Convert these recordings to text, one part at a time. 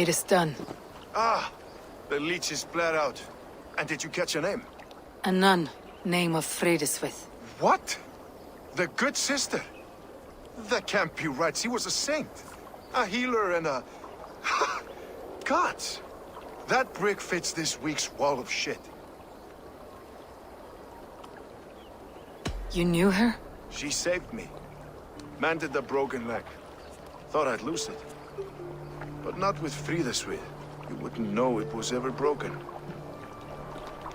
It is done. Ah, the leech is bled out. And did you catch her name? A nun, name of Fredeswith. What? The good sister? That can't be right. She was a saint. A healer and a... Gods! That brick fits this week's wall of shit. You knew her? She saved me. Mended the broken leg. Thought I'd lose it. But not with Frideswith. You wouldn't know it was ever broken.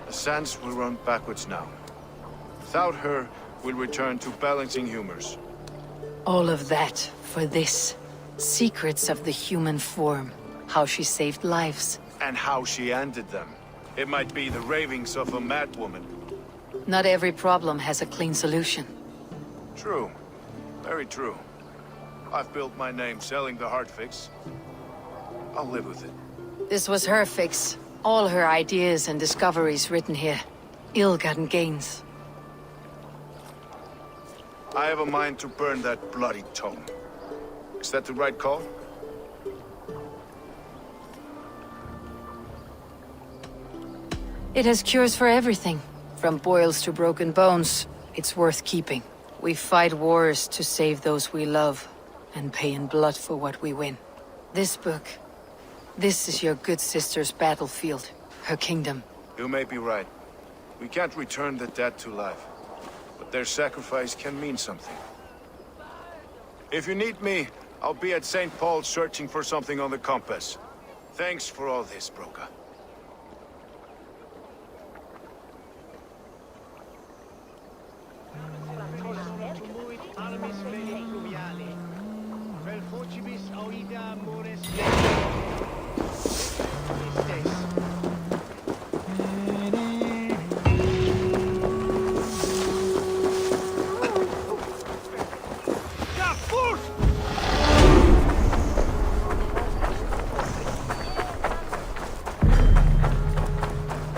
The sands will run backwards now. Without her, we'll return to balancing humors. All of that for this. Secrets of the human form. How she saved lives. And how she ended them. It might be the ravings of a madwoman. Not every problem has a clean solution. True. Very true. I've built my name selling the heart fix. I'll live with it. This was her fix. All her ideas and discoveries written here. Ill-gotten gains. I have a mind to burn that bloody tome. Is that the right call? It has cures for everything. From boils to broken bones. It's worth keeping. We fight wars to save those we love, and pay in blood for what we win. This book, this is your good sister's battlefield, her kingdom. You may be right. We can't return the dead to life, but their sacrifice can mean something. If you need me, I'll be at St. Paul's searching for something on the compass. Thanks for all this, Broca.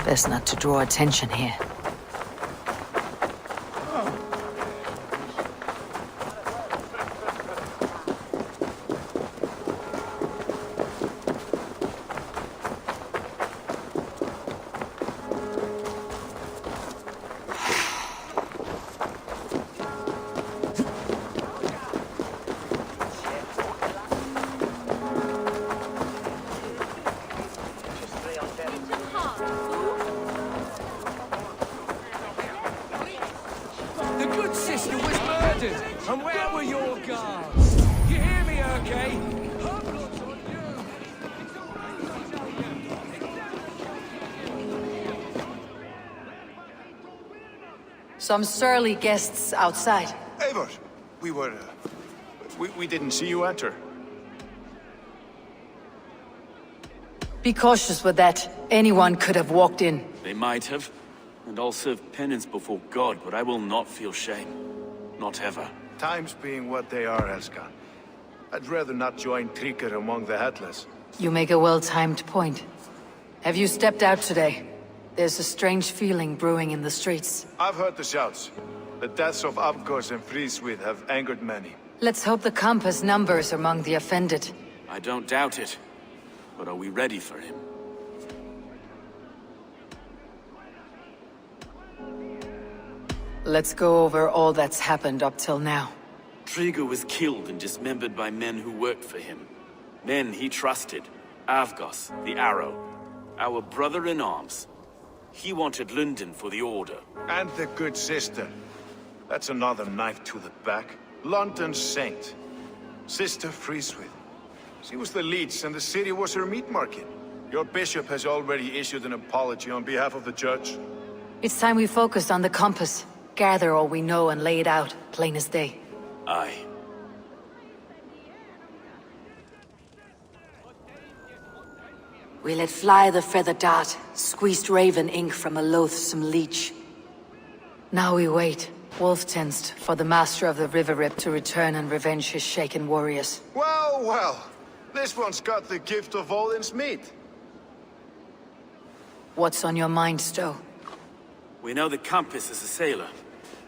Best not to draw attention here. The good sister was murdered! And where were your guards? You hear me, okay? Some surly guests outside. Eivor, we didn't see you enter. Be cautious with that. Anyone could have walked in. They might have. And I'll serve penance before God, but I will not feel shame. Not ever. Times being what they are, Elskan. I'd rather not join Tríkr among the Headless. You make a well-timed point. Have you stepped out today? There's a strange feeling brewing in the streets. I've heard the shouts. The deaths of Abgos and Fríswith have angered many. Let's hope the compass numbers among the offended. I don't doubt it. But are we ready for him? Let's go over all that's happened up till now. Tríkr was killed and dismembered by men who worked for him. Men he trusted. Avgos, the Arrow. Our brother-in-arms. He wanted London for the Order. And the good sister. That's another knife to the back. London's saint. Sister Fríswith. She was the leech and the city was her meat market. Your bishop has already issued an apology on behalf of the church. It's time we focused on the compass. Gather all we know and lay it out, plain as day. Aye. We let fly the feather dart, squeezed raven ink from a loathsome leech. Now we wait, wolf-tensed, for the master of the River Rip to return and revenge his shaken warriors. Well, well. This one's got the gift of Odin's meat. What's on your mind, Stowe? We know the Compass is a sailor.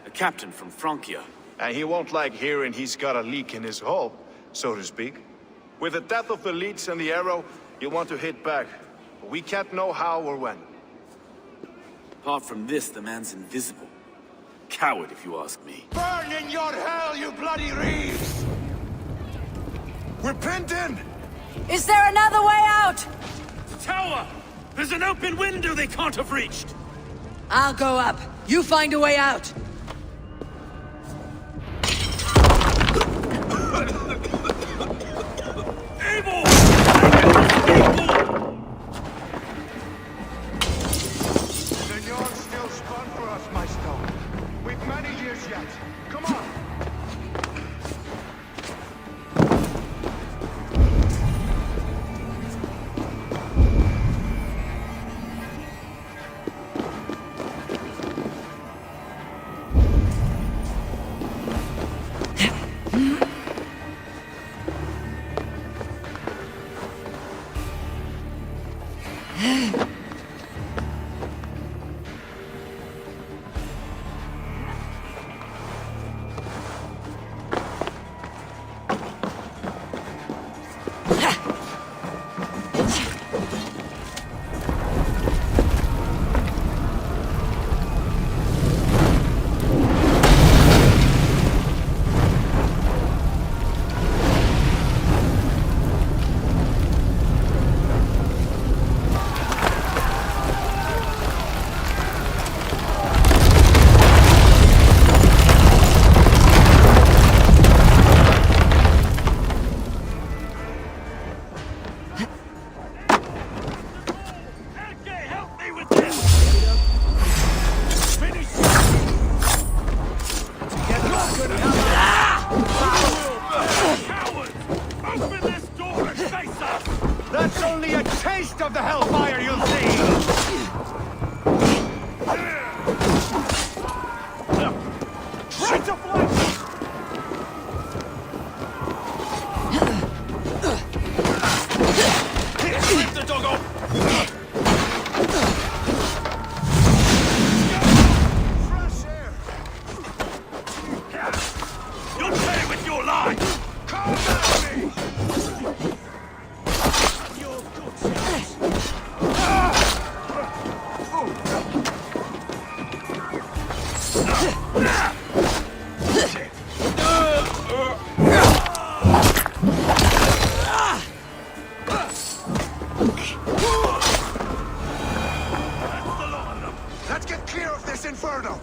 A captain from Francia. And he won't like hearing he's got a leak in his hull, so to speak. With the death of the leech and the arrow, You'll want to hit back, but we can't know how or when. Apart from this, the man's invisible. Coward, if you ask me. Burn in your hell, you bloody reeves! We're pinned in! Is there another way out? Tower! There's an open window they can't have reached! I'll go up. You find a way out. Evil! The yarn's still spun for us, my stone. We've many years yet. Come on! That's only a taste of the hellfire you'll see! Try to flank! Let the doggo! Fresh air! You'll pay with your life! Come at me! Let's get clear of this inferno!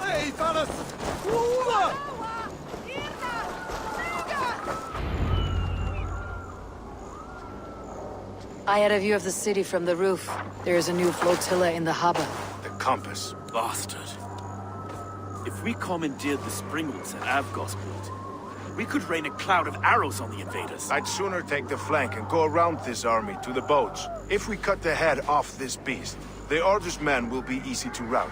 Hey, fellas! I had a view of the city from the roof. There is a new flotilla in the harbor. The compass. Bastard. If we commandeered the springles at Avgosport, we could rain a cloud of arrows on the invaders. I'd sooner take the flank and go around this army to the boats. If we cut the head off this beast, the Order's men will be easy to rout.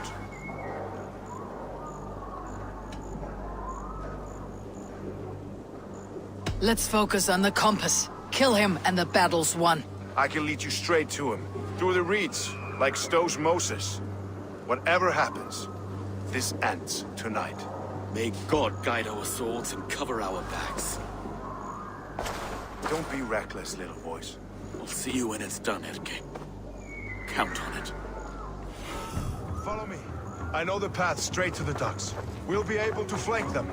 Let's focus on the compass. Kill him and the battle's won. I can lead you straight to him, through the reeds, like Stowe's Moses. Whatever happens, this ends tonight. May God guide our swords and cover our backs. Don't be reckless, little boys. We'll see you when it's done, Erke. Count on it. Follow me. I know the path straight to the docks. We'll be able to flank them.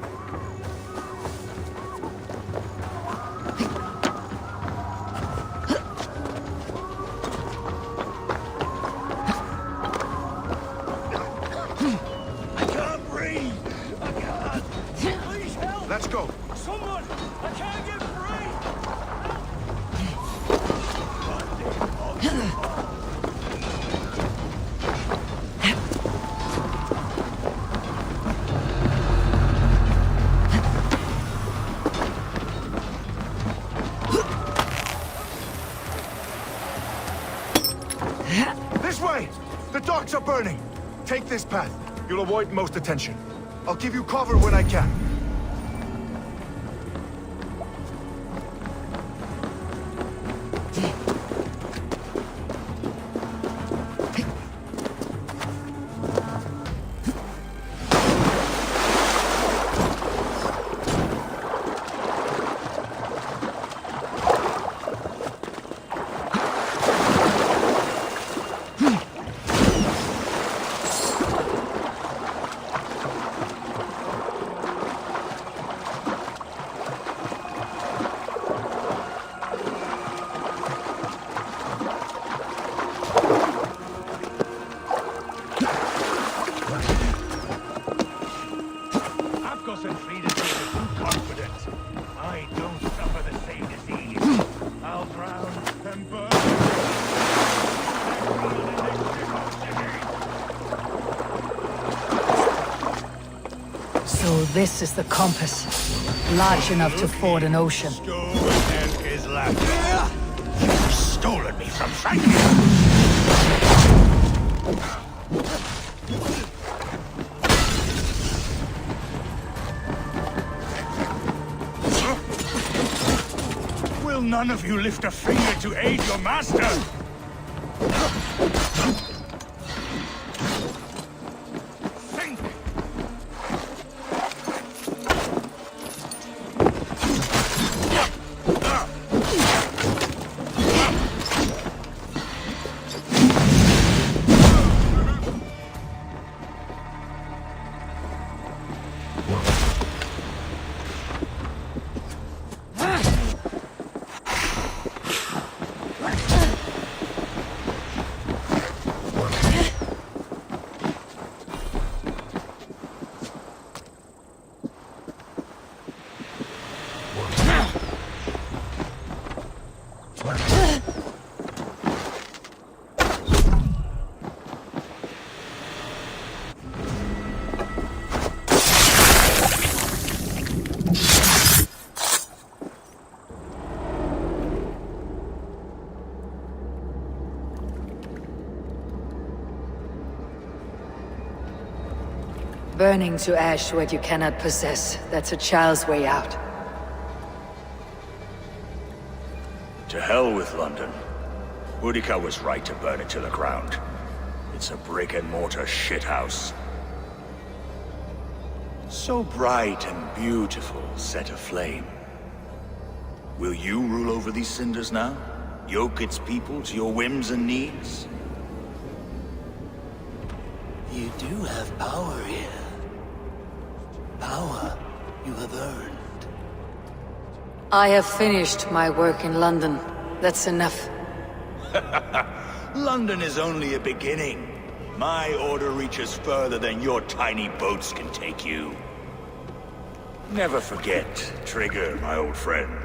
Let's go. Someone! I can't get free! This way! The docks are burning! Take this path. You'll avoid most attention. I'll give you cover when I can. this is the compass. Large enough to ford an ocean. Stone and his laughter. You've stolen me from Frankie. Will none of you lift a finger to aid your master? Think! Burning to ash what you cannot possess. That's a child's way out. To hell with London. Boudica was right to burn it to the ground. It's a brick-and-mortar shithouse. So bright and beautiful, set aflame. Will you rule over these cinders now? Yoke its people to your whims and needs? You do have power here. Power you have earned. I have finished my work in London. That's enough. London is only a beginning. My order reaches further than your tiny boats can take you. Never forget, Trigger, my old friend.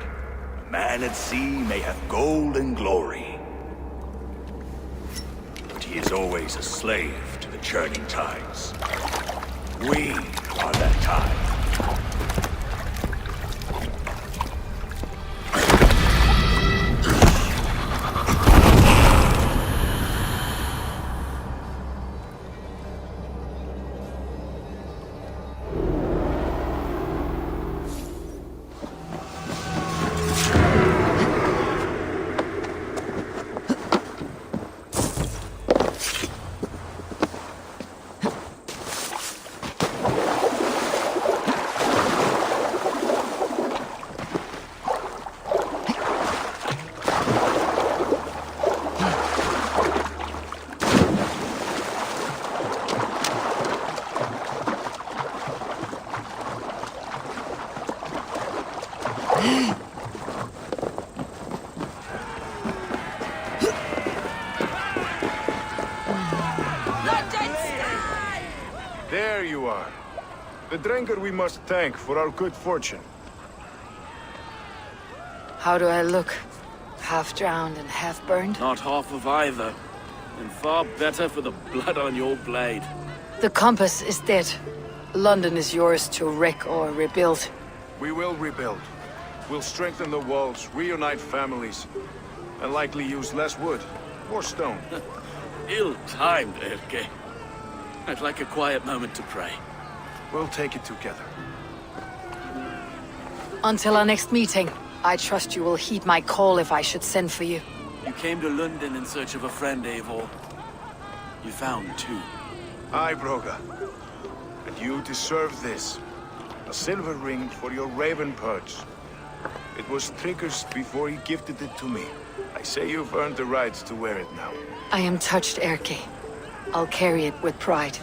A man at sea may have gold and glory, but he is always a slave to the churning tides. We are that tide. There you are. The drinker we must thank for our good fortune. How do I look? Half drowned and half burned? Not half of either. And far better for the blood on your blade. The compass is dead. London is yours to wreck or rebuild. We will rebuild. We'll strengthen the walls, reunite families, and likely use less wood, more stone. Ill-timed, Erke. I'd like a quiet moment to pray. We'll take it together. Until our next meeting, I trust you will heed my call if I should send for you. You came to London in search of a friend, Eivor. You found two. Aye, Broga. And you deserve this. A silver ring for your raven perch. It was Trigger's before he gifted it to me. I say you've earned the right to wear it now. I am touched, Erke. I'll carry it with pride.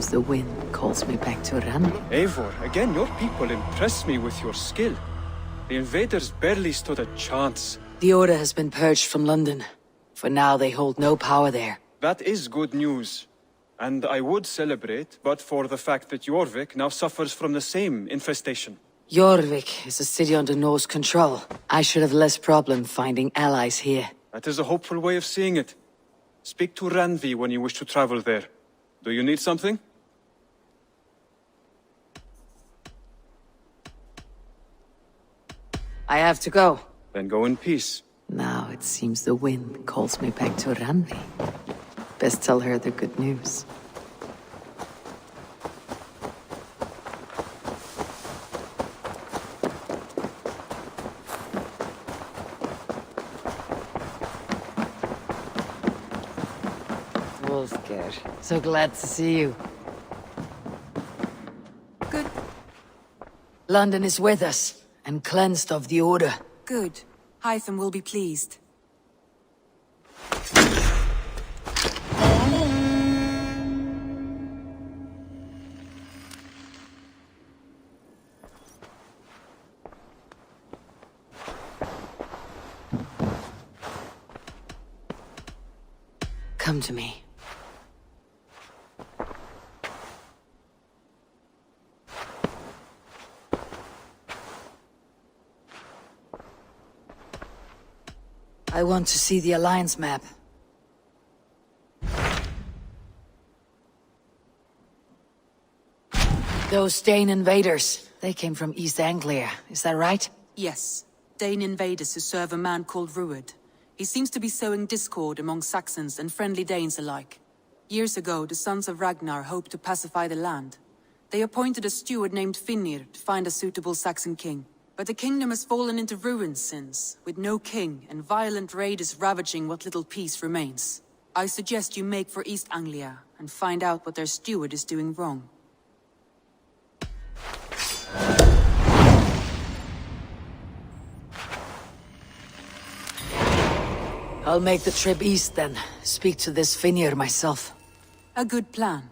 seems the wind calls me back to Ranvi. Eivor, again, your people impress me with your skill. The invaders barely stood a chance. The Order has been purged from London. For now, they hold no power there. That is good news. And I would celebrate, but for the fact that Jorvik now suffers from the same infestation. Jorvik is a city under Norse control. I should have less problem finding allies here. That is a hopeful way of seeing it. Speak to Ranvi when you wish to travel there. Do you need something? I have to go. Then go in peace. Now it seems the wind calls me back to Ranvi. Best tell her the good news. Wolfgar, so glad to see you. Good. London is with us, and cleansed of the Order. Good. Hytham will be pleased. Come to me. I want to see the Alliance map. Those Dane invaders, they came from East Anglia, is that right? Yes. Dane invaders who serve a man called Rued. He seems to be sowing discord among Saxons and friendly Danes alike. Years ago, the sons of Ragnar hoped to pacify the land. They appointed a steward named Finnir to find a suitable Saxon king. But the kingdom has fallen into ruins since, with no king and violent raiders ravaging what little peace remains. I suggest you make for East Anglia and find out what their steward is doing wrong. I'll make the trip east then. Speak to this Finnir myself. A good plan.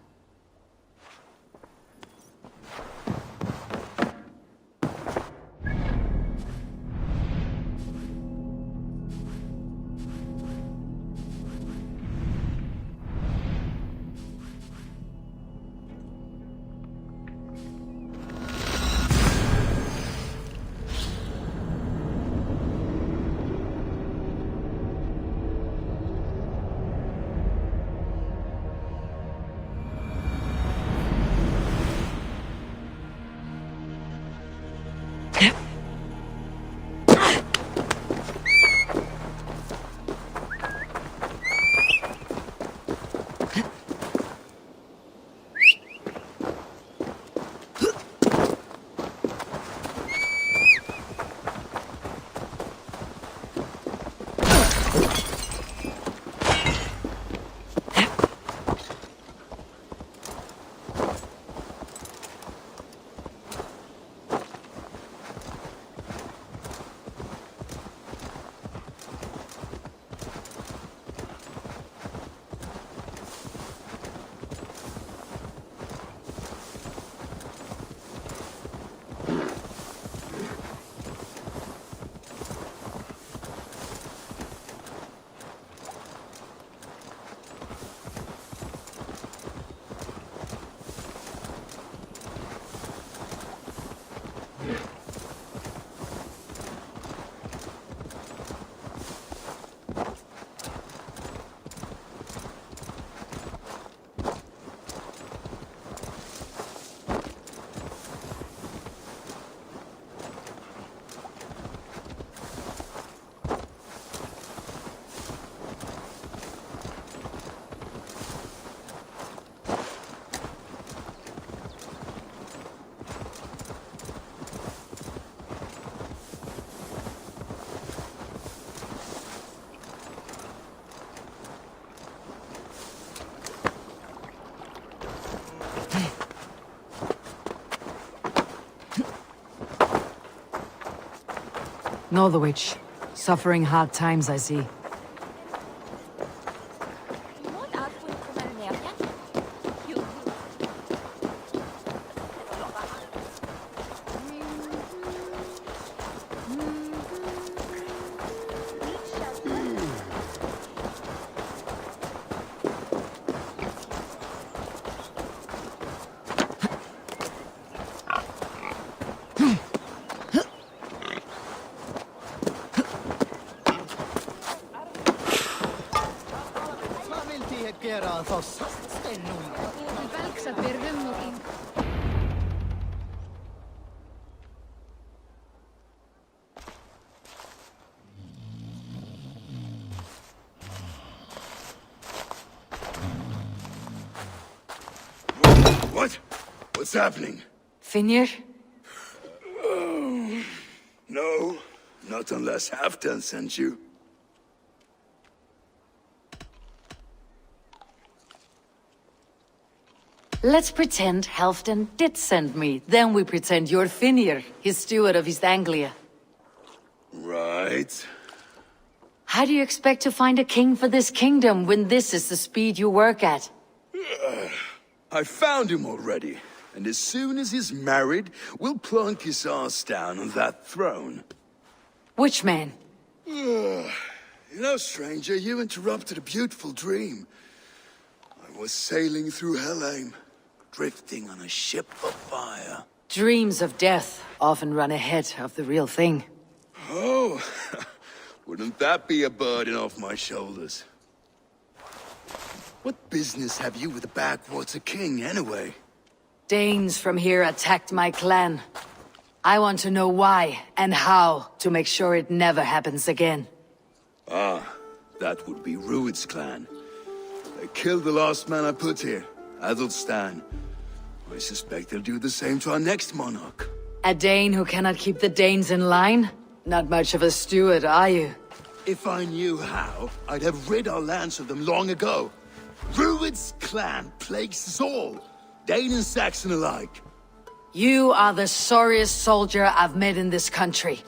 Northwich. Suffering hard times, I see. What? What's happening? Finir? No, not unless Halfdan sent you. Let's pretend Halfdan did send me. Then we pretend you're Finir, his steward of East Anglia. Right. How do you expect to find a king for this kingdom when this is the speed you work at? I found him already. And as soon as he's married, we'll plunk his ass down on that throne. Which man? You know, stranger, you interrupted a beautiful dream. I was sailing through Helheim, drifting on a ship of fire. Dreams of death often run ahead of the real thing. Oh, wouldn't that be a burden off my shoulders? What business have you with the backwater king, anyway? Danes from here attacked my clan. I want to know why and how to make sure it never happens again. Ah, that would be Rued's clan. They killed the last man I put here, Adelstan. I suspect they'll do the same to our next monarch. A Dane who cannot keep the Danes in line? Not much of a steward, are you? If I knew how, I'd have rid our lands of them long ago. Rued's clan plagues us all, Dane and Saxon alike. You are the sorriest soldier I've met in this country.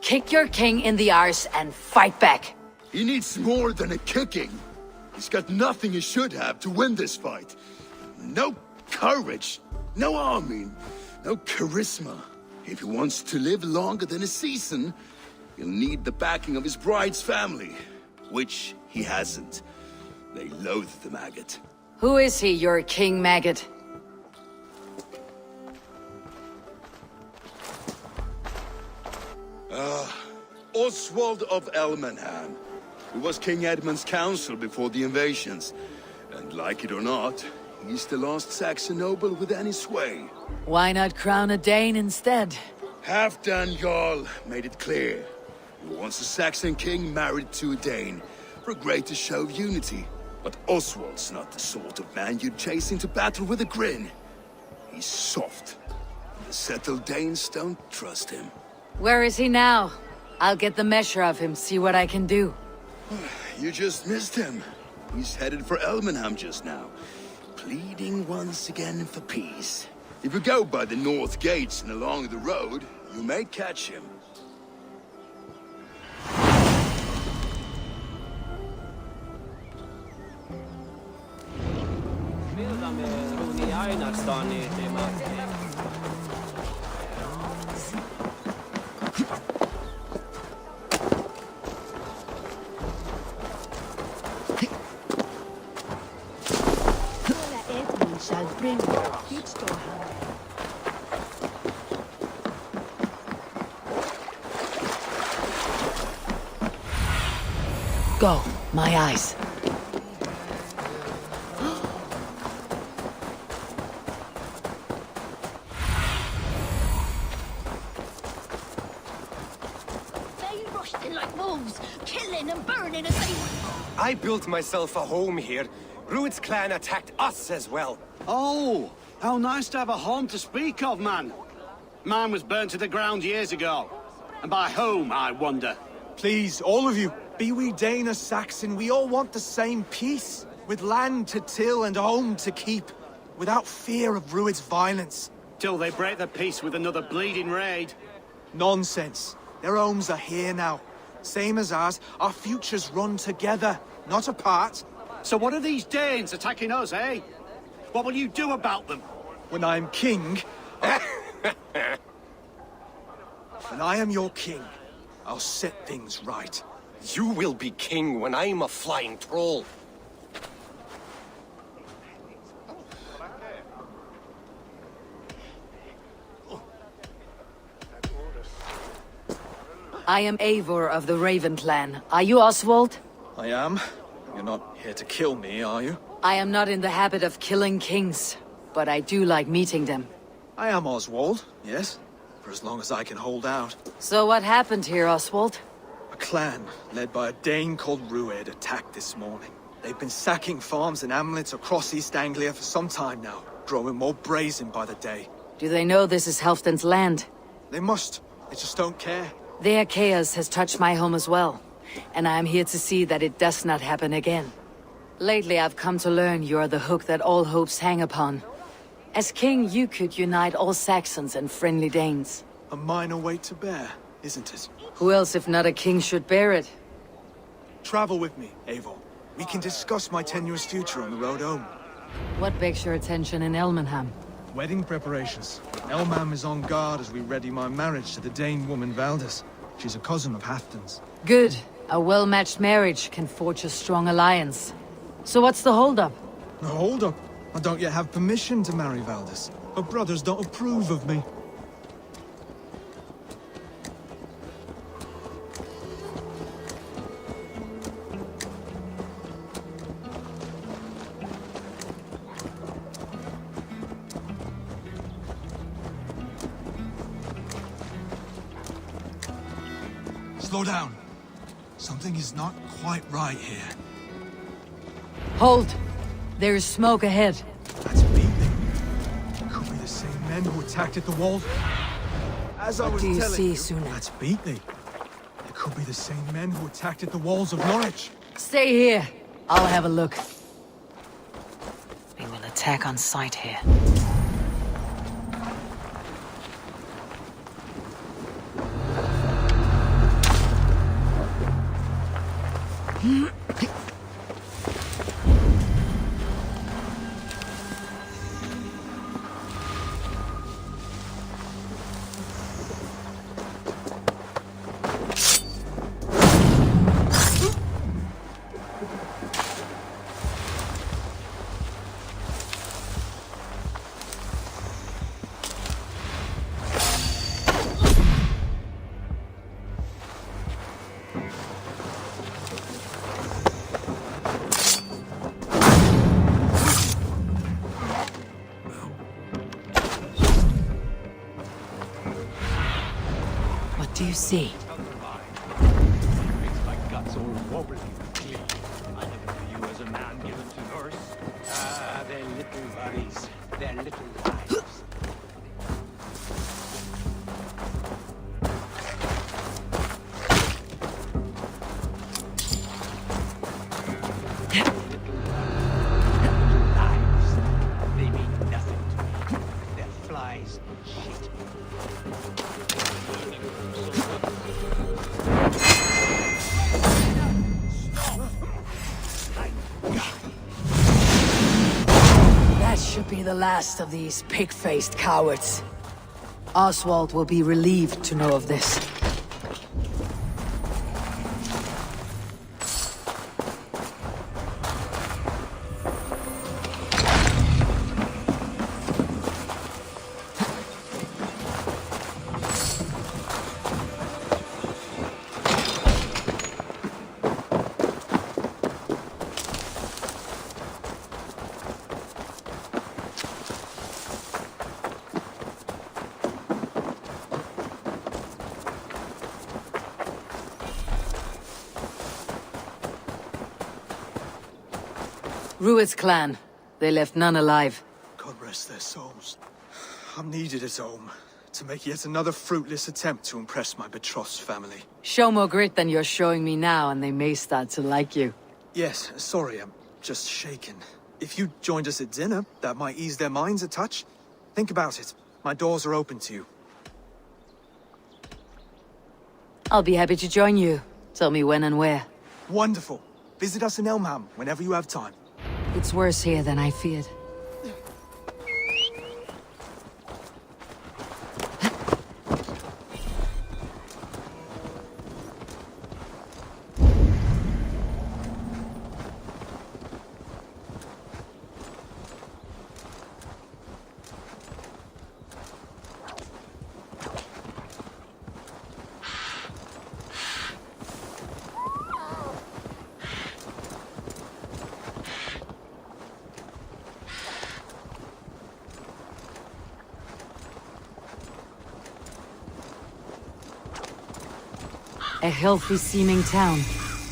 Kick your king in the arse and fight back. He needs more than a kicking. He's got nothing he should have to win this fight. No courage, no army, no charisma. If he wants to live longer than a season, he'll need the backing of his bride's family, which he hasn't. They loathe the maggot. Who is he, your king maggot? Oswald of Elmenham, who was King Edmund's counsel before the invasions. And like it or not, he's the last Saxon noble with any sway. Why not crown a Dane instead? Halfdan Jarl made it clear. He wants a Saxon king married to a Dane, for a greater show of unity. But Oswald's not the sort of man you'd chase into battle with a grin. He's soft. The settled Danes don't trust him. Where is he now? I'll get the measure of him, see what I can do. You just missed him. He's headed for Elmenham just now, pleading once again for peace. If you go by the north gates and along the road, you may catch him. Go, my eyes. They rushed in like wolves, killing and burning as they went. I built myself a home here. Rued's clan attacked us as well. Oh, how nice to have a home to speak of, man. Mine was burnt to the ground years ago. And by whom, I wonder? Please, all of you, be we Dane or Saxon, we all want the same peace. With land to till and home to keep. Without fear of Rued's violence. Till they break the peace with another bleeding raid. Nonsense. Their homes are here now. Same as ours, our futures run together, not apart. So what are these Danes attacking us, eh? What will you do about them? When I am king... When I am your king, I'll set things right. You will be king when I'm a flying troll. I am Eivor of the Raven clan. Are you Oswald? I am. You're not here to kill me, are you? I am not in the habit of killing kings, but I do like meeting them. I am Oswald, yes. For as long as I can hold out. So what happened here, Oswald? A clan, led by a Dane called Rued, attacked this morning. They've been sacking farms and hamlets across East Anglia for some time now, growing more brazen by the day. Do they know this is Halfdan's land? They must. They just don't care. Their chaos has touched my home as well, and I am here to see that it does not happen again. Lately I've come to learn you are the hook that all hopes hang upon. As king, you could unite all Saxons and friendly Danes. A minor weight to bear, isn't it? Who else if not a king should bear it? Travel with me, Eivor. We can discuss my tenuous future on the road home. What begs your attention in Elmenham? Wedding preparations. Elmam is on guard as we ready my marriage to the Dane woman Valdis. She's a cousin of Halfdan's. Good. A well-matched marriage can forge a strong alliance. So what's the holdup? No, hold up. I don't yet have permission to marry Valdis. Her brothers don't approve of me. Slow down. Something is not quite right here. Hold! There is smoke ahead. That's beating. Could be the same men who attacked at the walls. As I was Do you telling see, you, Suna? that's Beatley. It could be the same men who attacked at the walls of Norwich. Stay here. I'll have a look. We will attack on sight here. What do you see? Makes my guts all wobbly and clean. I never knew you as a man given to nurse. Ah, their little worries, their little lives. They mean nothing to me. They're flies and shit. That should be the last of these pig-faced cowards. Oswald will be relieved to know of this. Rued's clan. They left none alive. God rest their souls. I'm needed at home to make yet another fruitless attempt to impress my betrothed family. Show more grit than you're showing me now, and they may start to like you. Yes, sorry, I'm just shaken. If you joined us at dinner, that might ease their minds a touch. Think about it. My doors are open to you. I'll be happy to join you. Tell me when and where. Wonderful. Visit us in Elmham whenever you have time. It's worse here than I feared. A healthy-seeming town.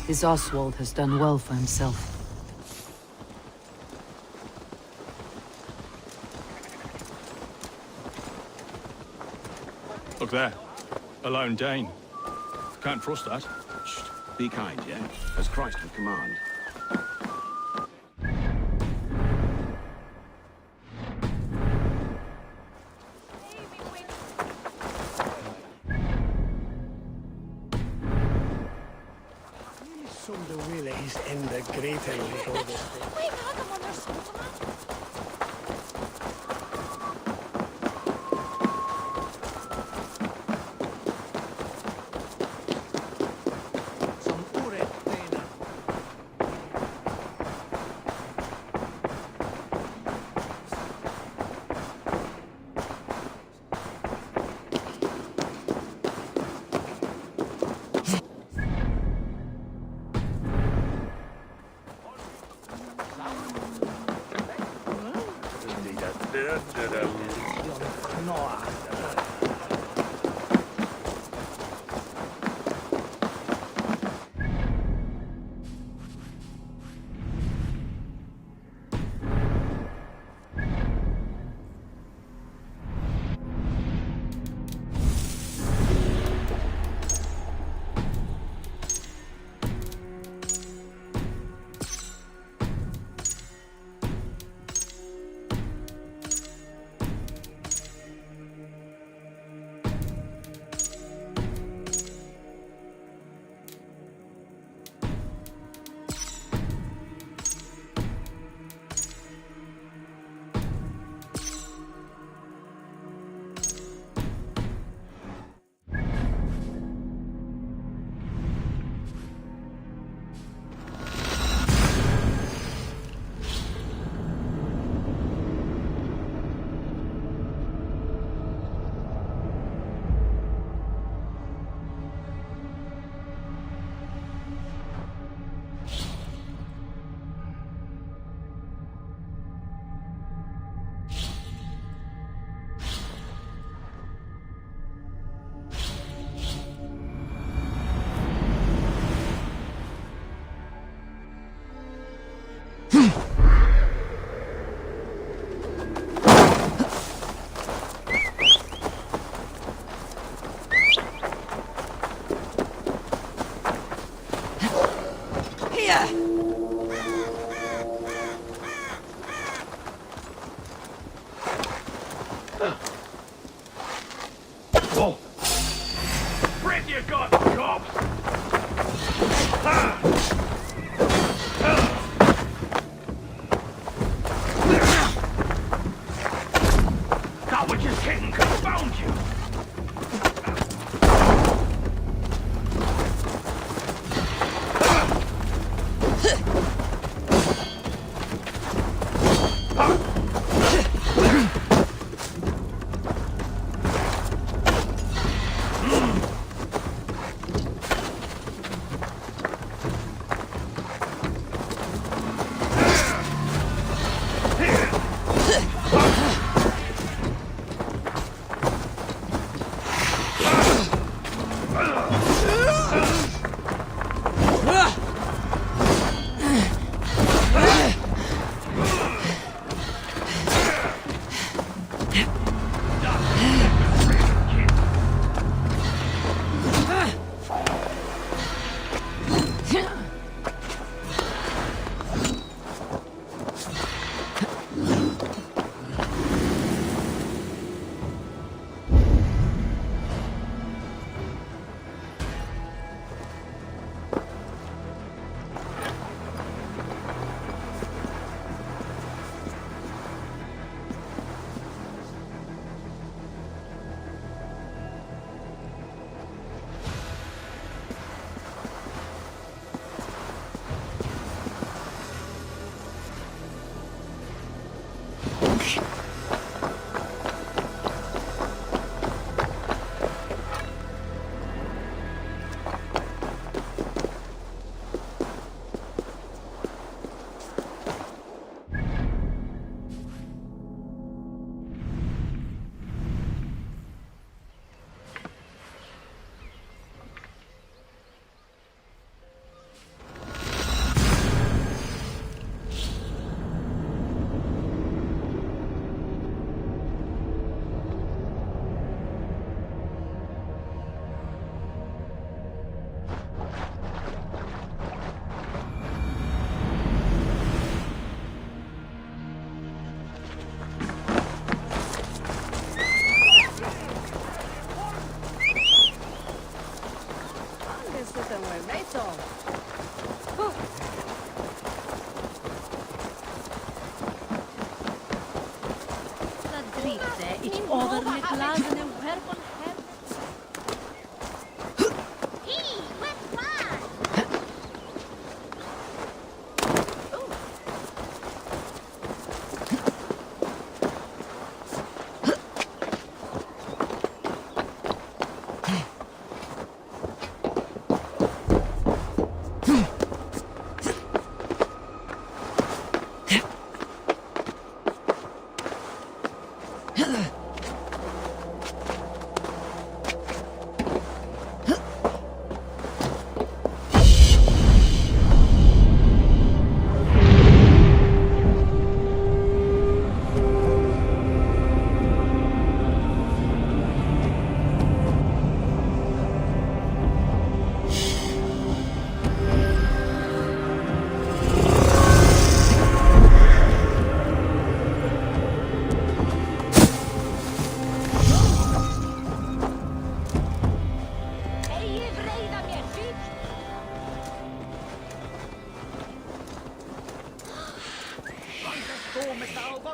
This Oswald has done well for himself. Look there. A lone Dane. Can't trust that. Shh. Be kind, yeah? As Christ would command. Som du ville is enda greater He with fun.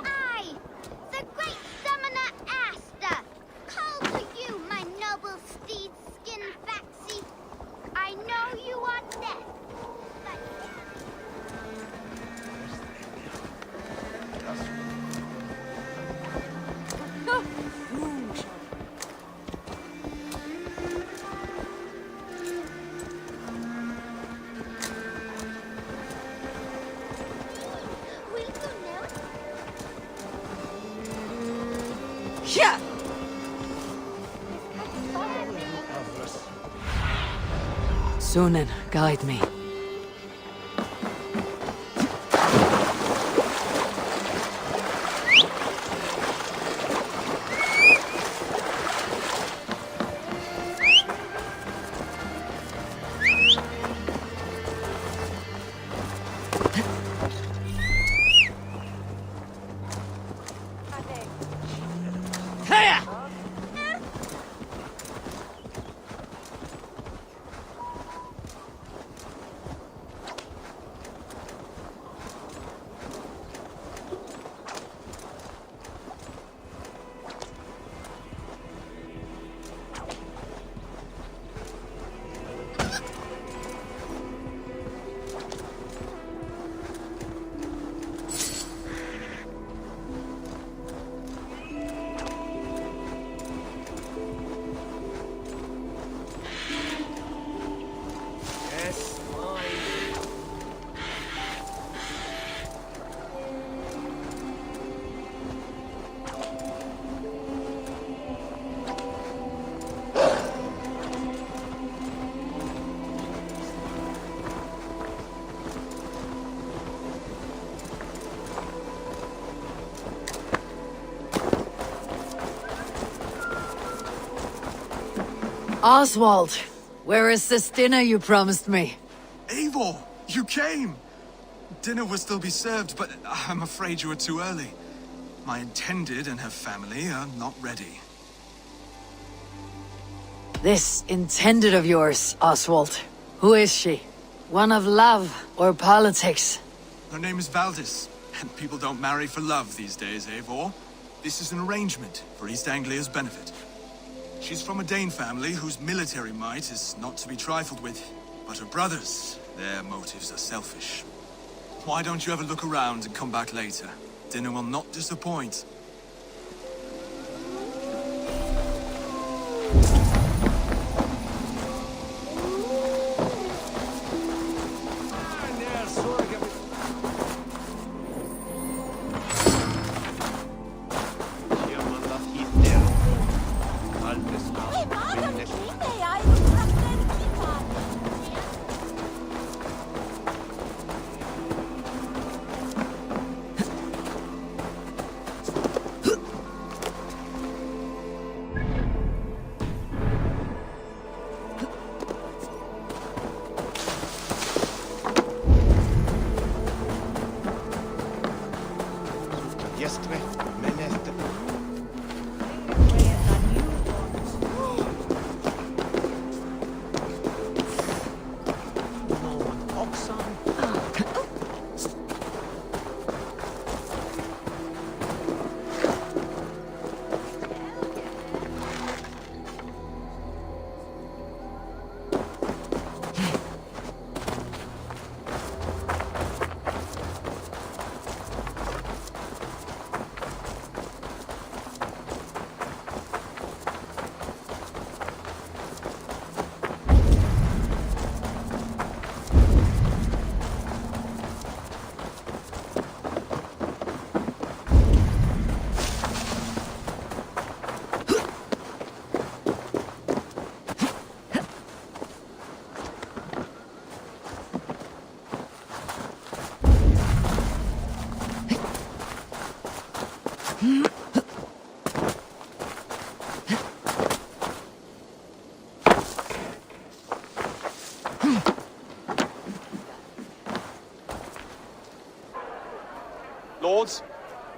I, the great summoner Asta, call to you, my noble steed skin faxi. I know you are death, but will you know it? Yeah! Sunan, guide me. Oswald, where is this dinner you promised me? Eivor, you came! Dinner will still be served, but I'm afraid you were too early. My intended and her family are not ready. This intended of yours, Oswald. Who is she? One of love or politics? Her name is Valdis, and people don't marry for love these days, Eivor. This is an arrangement for East Anglia's benefit. She's from a Dane family whose military might is not to be trifled with. But her brothers, their motives are selfish. Why don't you have a look around and come back later? Dinner will not disappoint.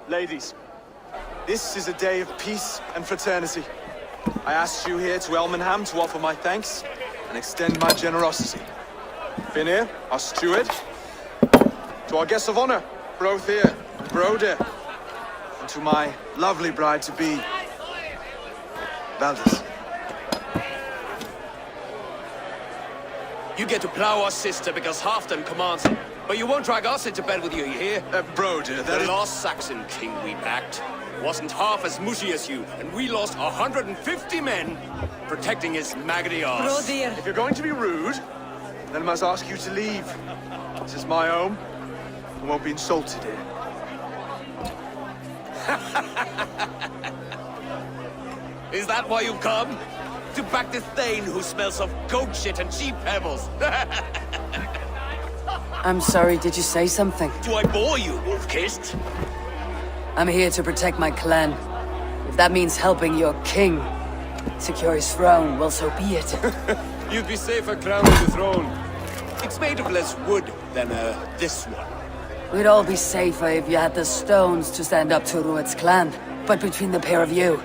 Ladies, this is a day of peace and fraternity. I asked you here to Elmenham to offer my thanks and extend my generosity. Finir, our steward, to our guests of honor, Brothir and Broder, and to my lovely bride-to-be, Valdis. You get to plow our sister because Halfdan commands it. But you won't drag us into bed with you here. Broder, the last Saxon king we backed wasn't half as mushy as you, and we lost 150 men protecting his maggoty arse. If you're going to be rude, then I must ask you to leave. This is my home. I won't be insulted here. Is that why you've come? To back this Thane who smells of goat shit and cheap pebbles? I'm sorry, did you say something? Do I bore you, wolf-kissed? I'm here to protect my clan. If that means helping your king secure his throne, well, so be it. You'd be safer crowning the throne. It's made of less wood than, this one. We'd all be safer if you had the stones to stand up to Rued's clan. But between the pair of you,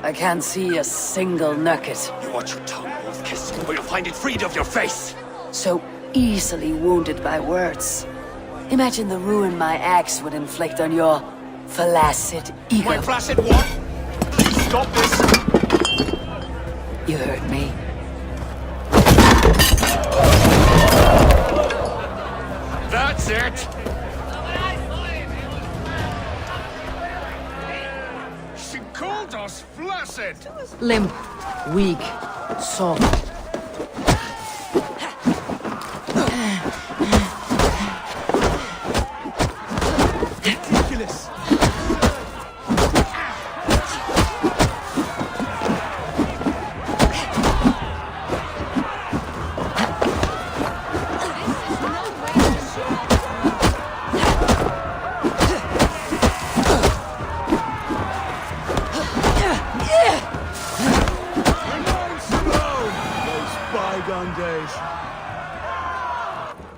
I can't see a single nugget. You watch your tongue, wolf-kissed, or you'll find it freed of your face. So easily wounded by words. Imagine the ruin my axe would inflict on your flaccid ego. My flaccid what? Please stop this! You heard me. That's it! She called us flaccid! Limp, weak, soft. Ridiculous!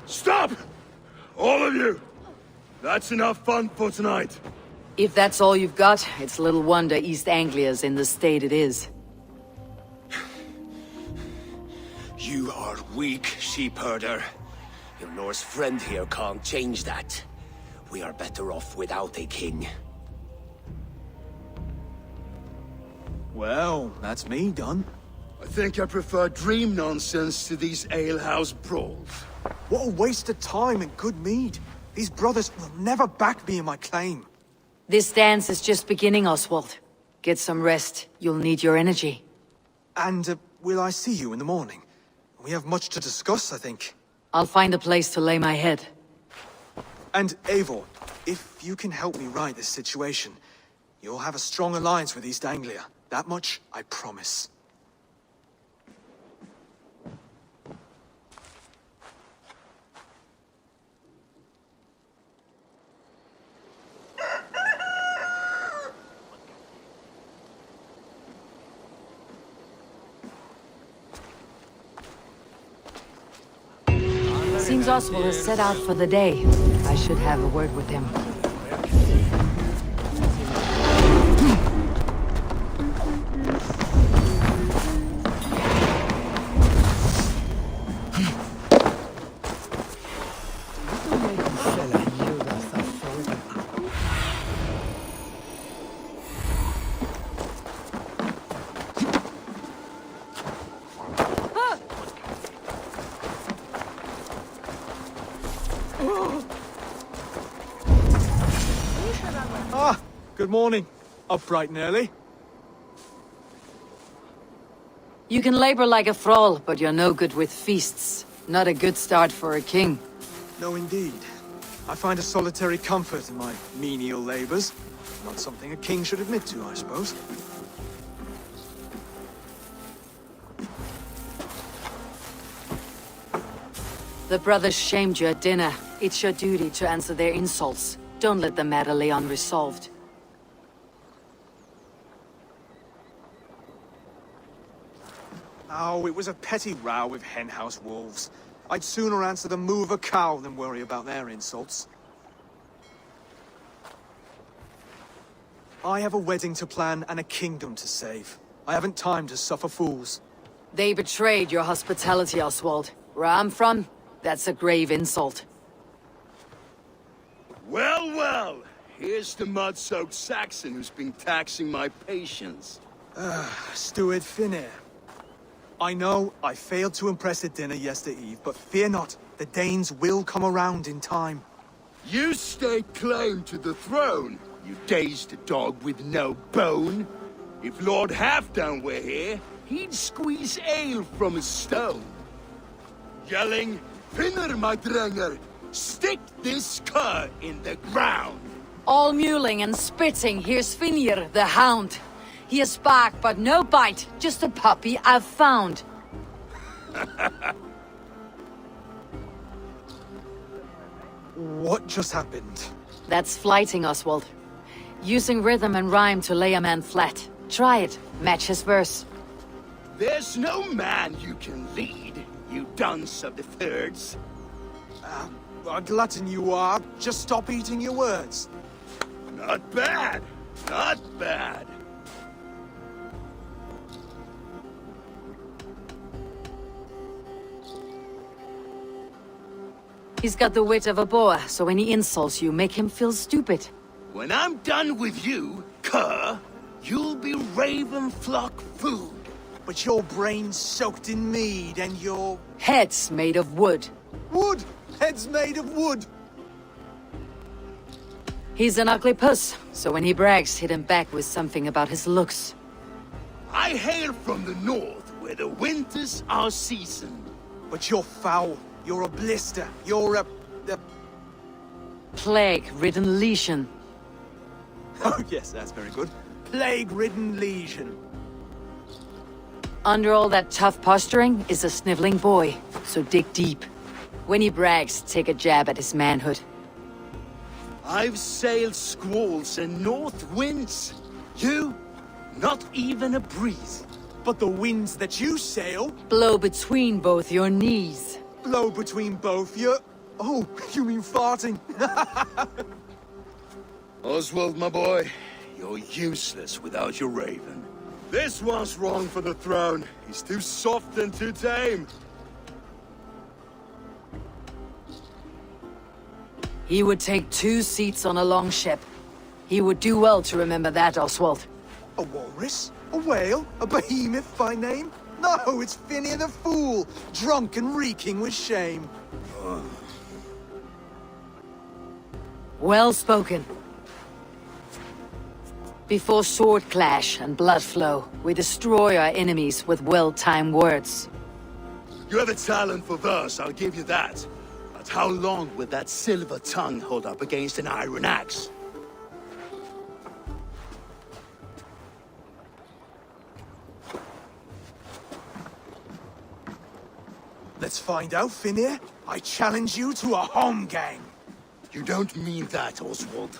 Stop! All of you! That's enough fun for tonight. If that's all you've got, it's little wonder East Anglia's in the state it is. You are weak, sheep herder. Your Norse friend here can't change that. We are better off without a king. Well, that's me done. I think I prefer dream nonsense to these alehouse brawls. What a waste of time and good mead. These brothers will never back me in my claim. This dance is just beginning, Oswald. Get some rest. You'll need your energy. And, will I see you in the morning? We have much to discuss, I think. I'll find a place to lay my head. And, Eivor, if you can help me right this situation, you'll have a strong alliance with East Anglia. That much, I promise. Seems Oswald has set out for the day. I should have a word with him. Good morning. Up bright and early. You can labor like a thrall, but you're no good with feasts. Not a good start for a king. No, indeed. I find a solitary comfort in my menial labors. Not something a king should admit to, I suppose. The brothers shamed you at dinner. It's your duty to answer their insults. Don't let the matter lay unresolved. Oh, it was a petty row with henhouse wolves. I'd sooner answer the moo of a cow than worry about their insults. I have a wedding to plan and a kingdom to save. I haven't time to suffer fools. They betrayed your hospitality, Oswald. Where I'm from, that's a grave insult. Well, well. Here's the mud-soaked Saxon who's been taxing my patience. Steward Finir. I know I failed to impress at dinner yestereve, but fear not, the Danes will come around in time. You stake claim to the throne, you dazed dog with no bone. If Lord Halfdan were here, he'd squeeze ale from a stone. Yelling, Finner, my drenger, stick this cur in the ground. All mewling and spitting, here's Finir, the hound. He has bark, but no bite, just a puppy I've found. What just happened? That's flighting, Oswald. Using rhythm and rhyme to lay a man flat. Try it, match his verse. There's no man you can lead, you dunce of the thirds. A glutton you are. Just stop eating your words. Not bad, not bad. He's got the wit of a boa, so when he insults you, make him feel stupid. When I'm done with you, cur, you'll be raven flock food. But your brain's soaked in mead and your... Head's made of wood. Wood! Head's made of wood! He's an ugly puss, so when he brags, hit him back with something about his looks. I hail from the north, where the winters are seasoned. But you're foul. You're a blister. You're a... Plague-ridden lesion. Oh yes, that's very good. Plague-ridden lesion. Under all that tough posturing is a sniveling boy, so dig deep. When he brags, take a jab at his manhood. I've sailed squalls and north winds. You, not even a breeze. But the winds that you sail... Blow between both your knees. Blow between both your... Oh, you mean farting? Oswald, my boy, you're useless without your raven. This one's wrong for the throne. He's too soft and too tame. He would take 2 seats on a longship. He would do well to remember that, Oswald. A walrus? A whale? A behemoth by name? No, it's Finir the Fool, drunk and reeking with shame. Well spoken. Before sword clash and blood flow, we destroy our enemies with well-timed words. You have a talent for verse, I'll give you that. But how long will that silver tongue hold up against an iron axe? Let's find out, Finir. I challenge you to a home gang. You don't mean that, Oswald.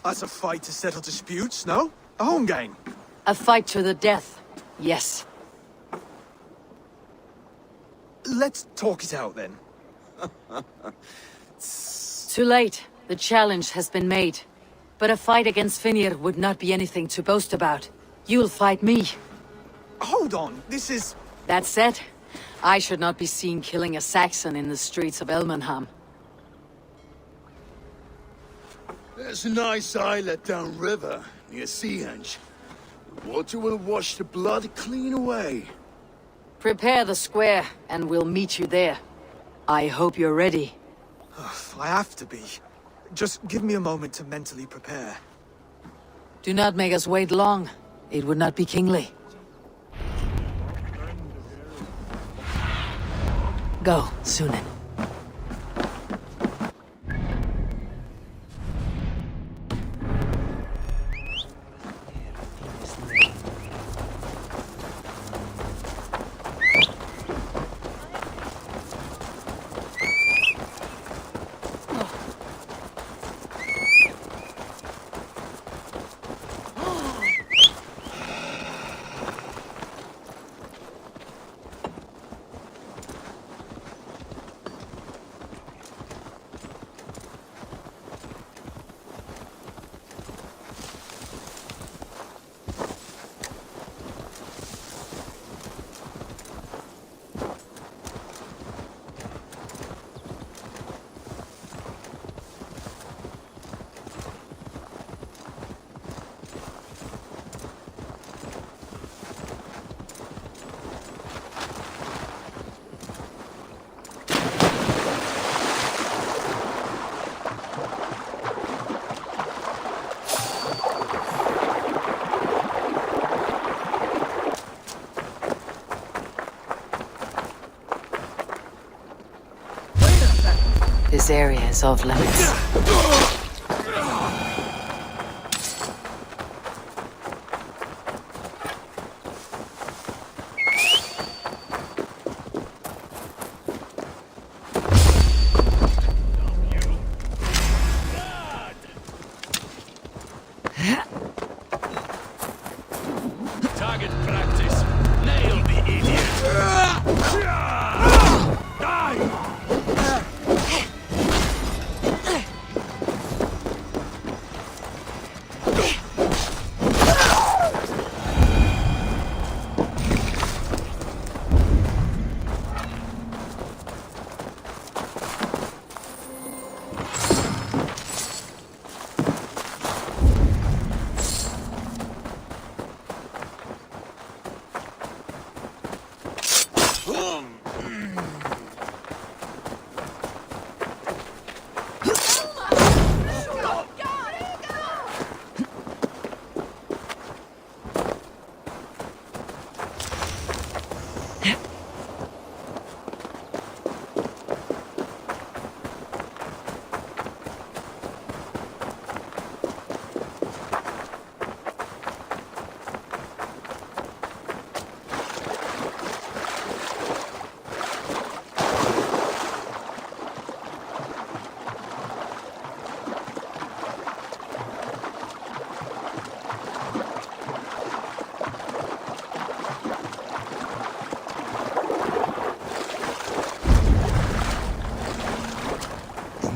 That's a fight to settle disputes, no? A home gang. A fight to the death, yes. Let's talk it out, then. Too late. The challenge has been made. But a fight against Finir would not be anything to boast about. You'll fight me. Hold on, this is... That said, I should not be seen killing a Saxon in the streets of Elmenham. There's a nice islet downriver, near Seahenge. The water will wash the blood clean away. Prepare the square, and we'll meet you there. I hope you're ready. I have to be. Just give me a moment to mentally prepare. Do not make us wait long. It would not be kingly. Go, Sunan. This area is off limits. Target practice. Nail the idiot. Die!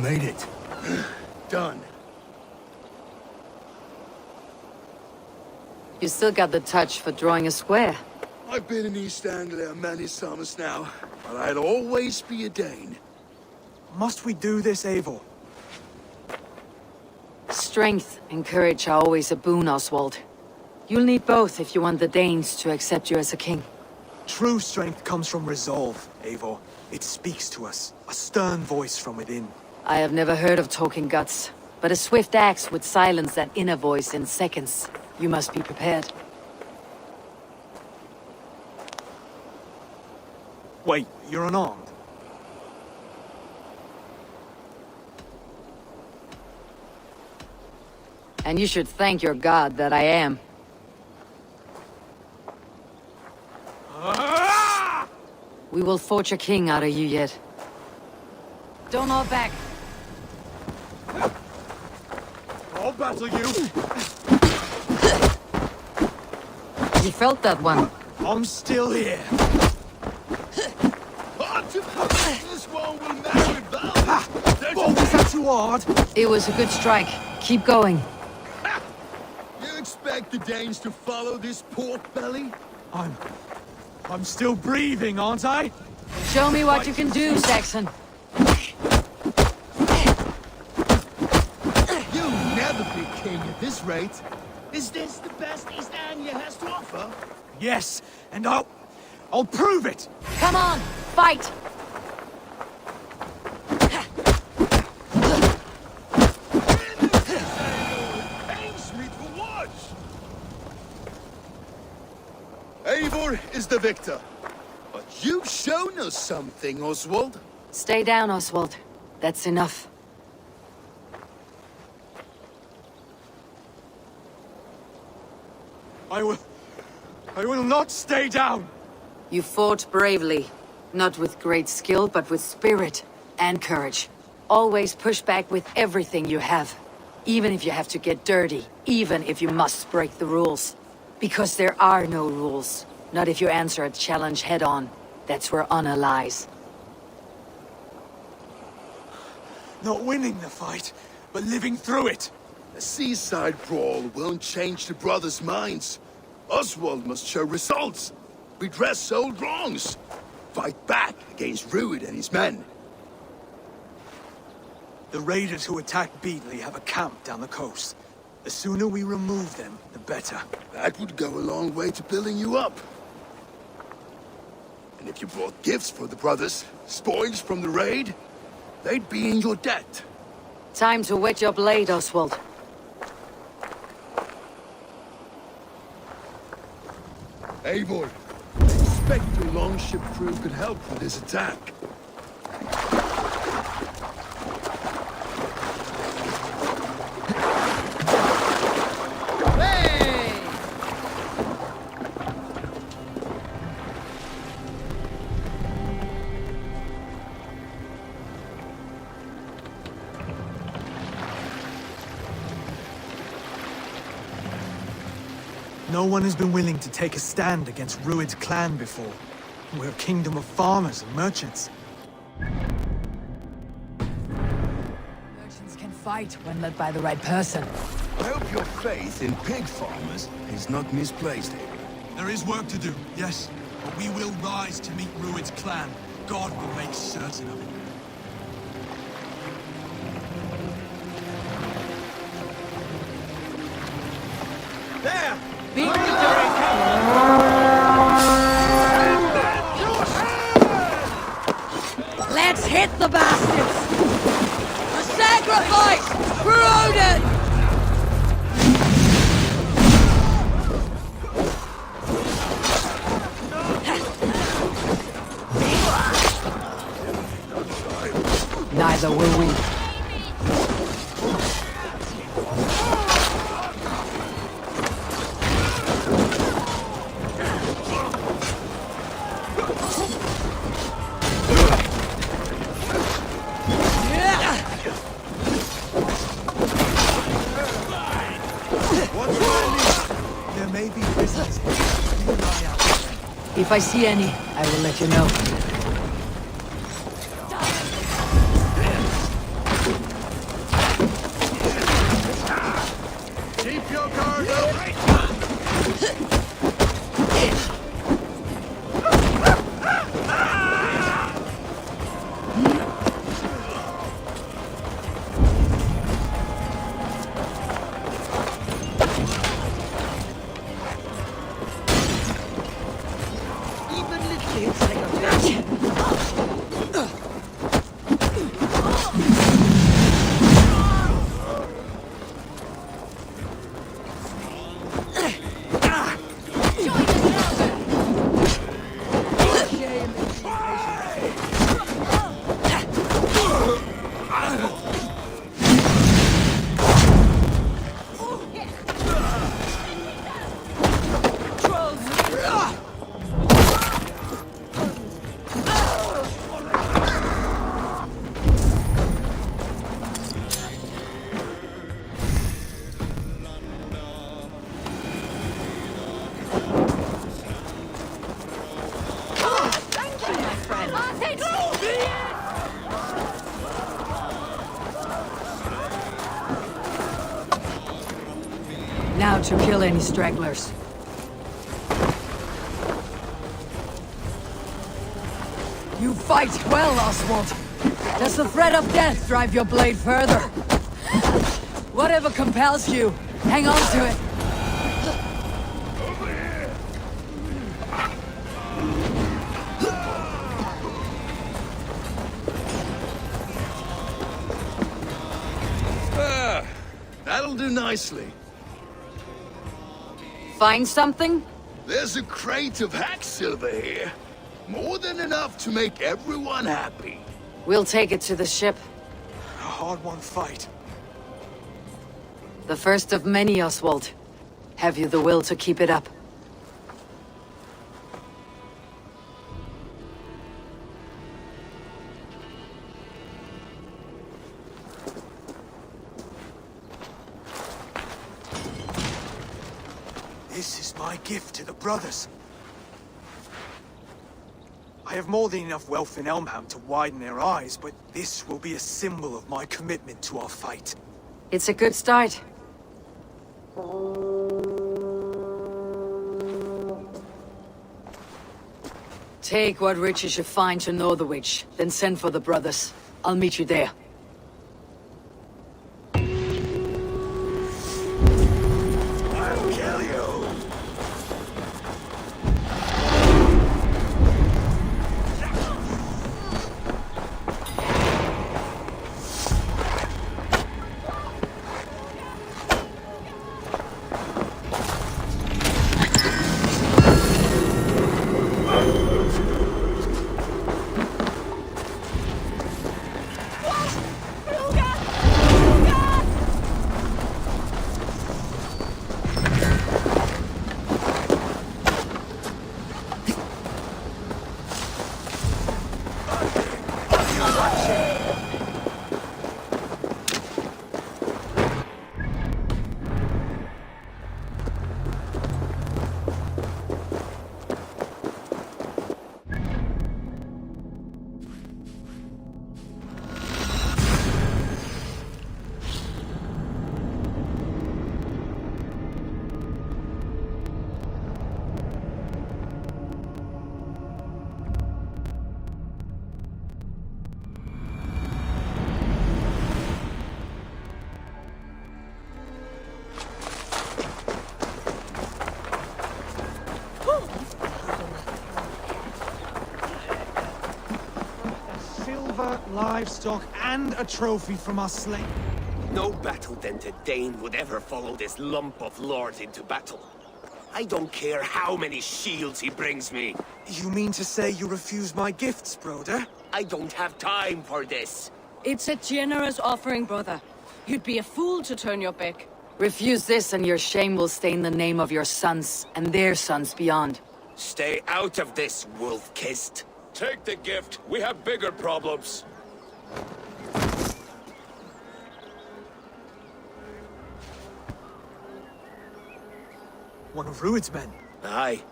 Made it. Done. You still got the touch for drawing a square. I've been in East Anglia many summers now, but I'll always be a Dane. Must we do this, Eivor? Strength and courage are always a boon, Oswald. You'll need both if you want the Danes to accept you as a king. True strength comes from resolve, Eivor. It speaks to us, a stern voice from within. I have never heard of talking guts, but a swift axe would silence that inner voice in seconds. You must be prepared. Wait, you're unarmed? And you should thank your god that I am. We will forge a king out of you yet. Don't hold back. I'll battle you! You felt that one. I'm still here. This one will marry Valhalla. Oh, was that too hard? It was a good strike. Keep going. You expect the Danes to follow this pork belly? I'm still breathing, aren't I? Show me what you can do, Saxon. You'll never be king at this rate. Is this the best East Anglia has to offer? Yes, and I'll prove it! Come on, fight! Pains me to watch. Eivor is the victor. But you've shown us something, Oswald. Stay down, Oswald. That's enough. I will not stay down! You fought bravely. Not with great skill, but with spirit and courage. Always push back with everything you have. Even if you have to get dirty. Even if you must break the rules. Because there are no rules. Not if you answer a challenge head-on. That's where honor lies. Not winning the fight, but living through it. A seaside brawl won't change the brothers' minds. Oswald must show results. Redress old wrongs. Fight back against Rued and his men. The raiders who attacked Beatley have a camp down the coast. The sooner we remove them, the better. That would go a long way to building you up. And if you brought gifts for the brothers, spoils from the raid, they'd be in your debt. Time to wet your blade, Oswald. Eivor, I suspect your longship crew could help with this attack. No one has been willing to take a stand against Rued's clan before. We're a kingdom of farmers and merchants. Merchants can fight when led by the right person. I hope your faith in pig farmers is not misplaced here. There is work to do, yes. But we will rise to meet Rued's clan. God will make certain of it. There! Let's hit the bastards! A sacrifice for Odin! Neither will we. There may be prisoners. Keep an eye out. If I see any, I will let you know. Keep your guard up! Now to kill any stragglers. You fight well, Oswald. Does the threat of death drive your blade further? Whatever compels you, hang on to it. That'll do nicely. Find something? There's a crate of hack silver here. More than enough to make everyone happy. We'll take it to the ship. A hard-won fight. The first of many, Oswald. Have you the will to keep it up? This is my gift to the brothers. I have more than enough wealth in Elmham to widen their eyes, but this will be a symbol of my commitment to our fight. It's a good start. Take what riches you find to Northwich, then send for the brothers. I'll meet you there. I'll kill you. cover, livestock, and a trophy from our slain. No battle-dented Dane would ever follow this lump of lord into battle. I don't care how many shields he brings me. You mean to say you refuse my gifts, Broder? I don't have time for this. It's a generous offering, brother. You'd be a fool to turn your back. Refuse this and your shame will stain the name of your sons and their sons beyond. Stay out of this, wolf-kissed. Take the gift. We have bigger problems. One of Rued's men. Aye.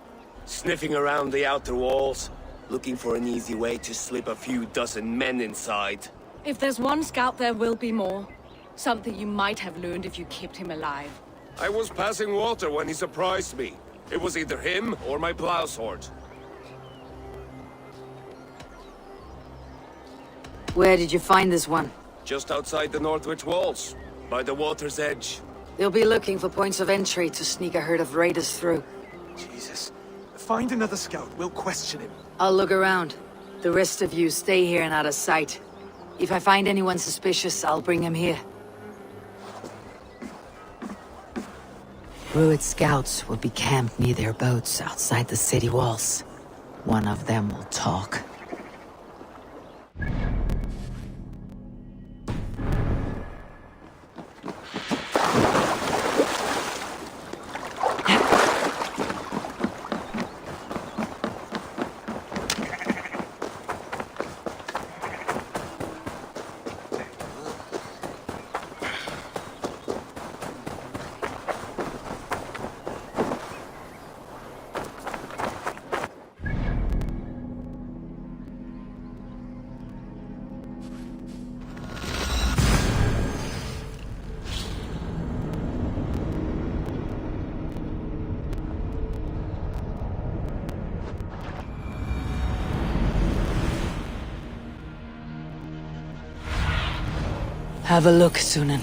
Sniffing around the outer walls, looking for an easy way to slip a few dozen men inside. If there's one scout, there will be more. Something you might have learned if you kept him alive. I was passing water when he surprised me. It was either him or my plow sword. Where did you find this one? Just outside the Northwich walls, by the water's edge. They'll be looking for points of entry to sneak a herd of raiders through. Jesus. Find another scout. We'll question him. I'll look around. The rest of you stay here and out of sight. If I find anyone suspicious, I'll bring him here. Rued scouts will be camped near their boats outside the city walls. One of them will talk. Have a look, Sunan.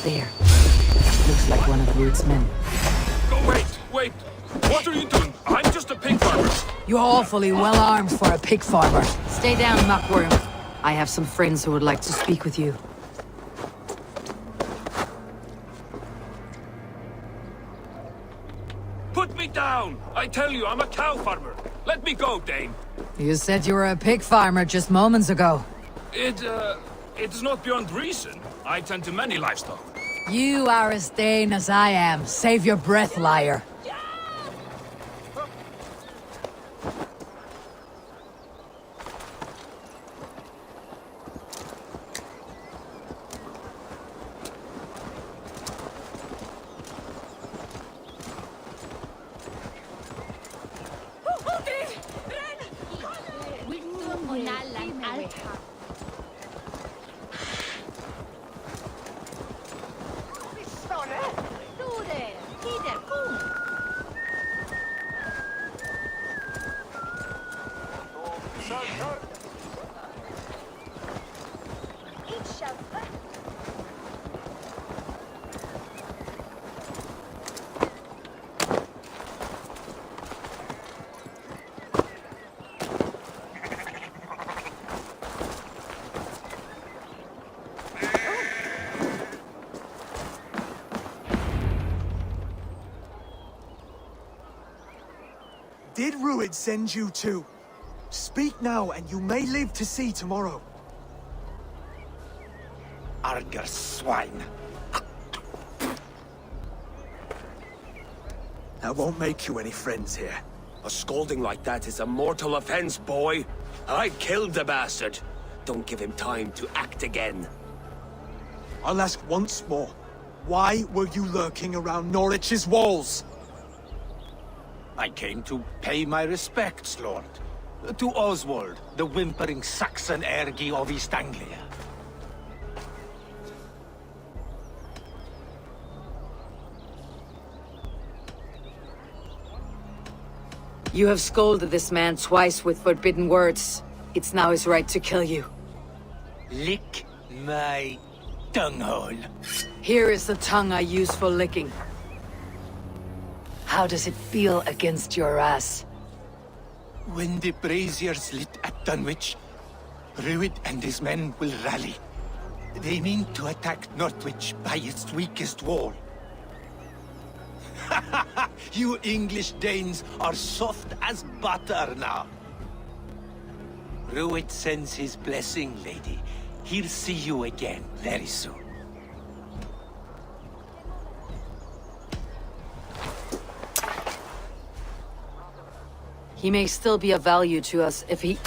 There. Looks like one of Rued's men. Wait! What are you doing? I'm just a pig farmer. You're awfully well armed for a pig farmer. Stay down, muckworm. I have some friends who would like to speak with you. Put me down! I tell you, I'm a cow farmer. Let me go, Dane. You said you were a pig farmer just moments ago. It's not beyond reason. I tend to many livestock. You are as Dane as I am. Save your breath, liar. Did Rued send you too? Speak now, and you may live to see tomorrow. Arger swine. That won't make you any friends here. A scolding like that is a mortal offense, boy. I killed the bastard. Don't give him time to act again. I'll ask once more. Why were you lurking around Norwich's walls? I came to pay my respects, Lord. To Oswald, the whimpering Saxon ergi of East Anglia. You have scolded this man twice with forbidden words. It's now his right to kill you. Lick my tonguehole. Here is the tongue I use for licking. How does it feel against your ass? When the braziers lit at Dunwich, Rued and his men will rally. They mean to attack Northwich by its weakest wall. You English Danes are soft as butter now. Rued sends his blessing, lady. He'll see you again very soon. He may still be of value to us if he...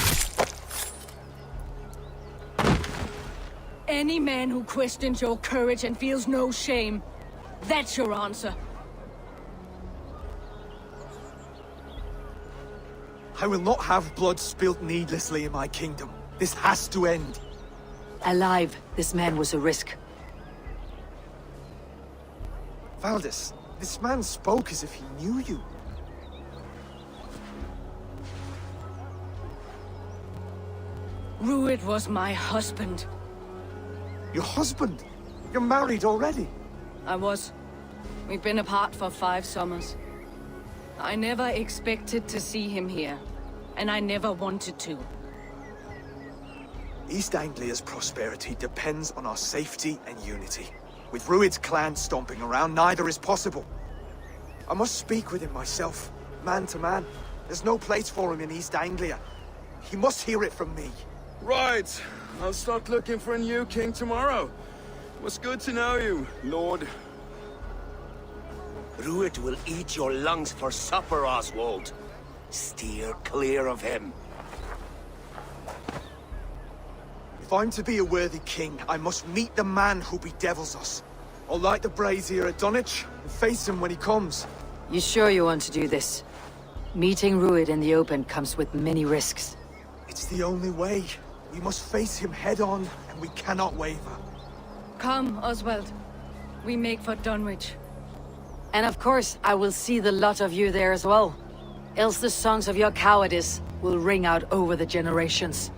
Any man who questions your courage and feels no shame, that's your answer. I will not have blood spilt needlessly in my kingdom. This has to end. Alive, this man was a risk. Valdis, this man spoke as if he knew you. Rued was my husband. Your husband? You're married already? I was. We've been apart for 5 summers. I never expected to see him here, and I never wanted to. East Anglia's prosperity depends on our safety and unity. With Rued's clan stomping around, neither is possible. I must speak with him myself, man to man. There's no place for him in East Anglia. He must hear it from me. Right. I'll start looking for a new king tomorrow. It was good to know you, Lord. Rued will eat your lungs for supper, Oswald. Steer clear of him. If I'm to be a worthy king, I must meet the man who bedevils us. I'll light the brazier at Dunwich and face him when he comes. You sure you want to do this? Meeting Rued in the open comes with many risks. It's the only way. We must face him head-on, and we cannot waver. Come, Oswald. We make for Dunwich. And of course, I will see the lot of you there as well. Else the songs of your cowardice will ring out over the generations.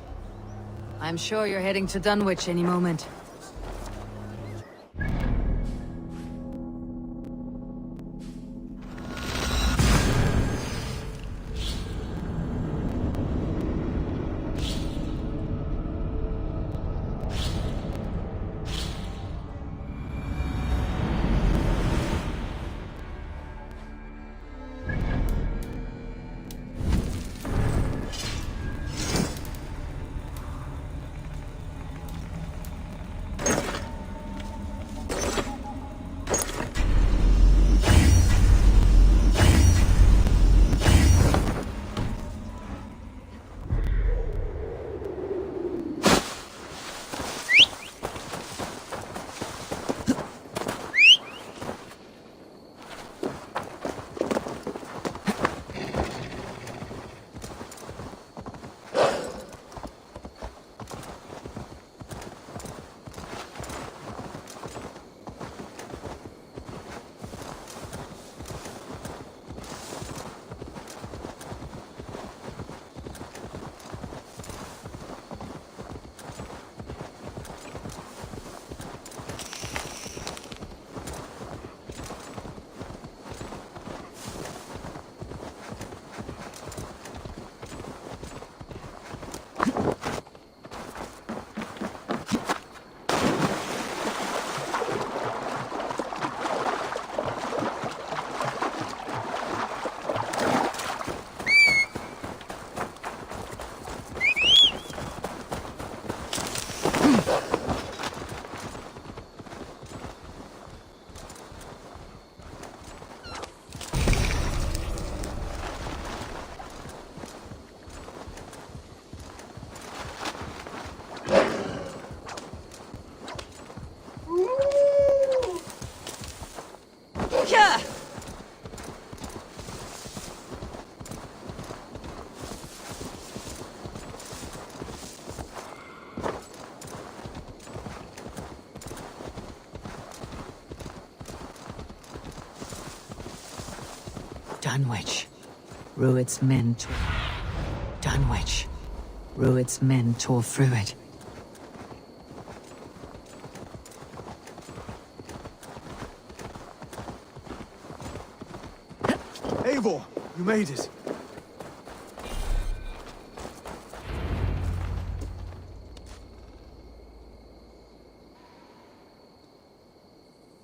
I'm sure you're heading to Dunwich any moment. Dunwich. Rued's men tore... Dunwich. Rued's men tore through it. Eivor, you made it.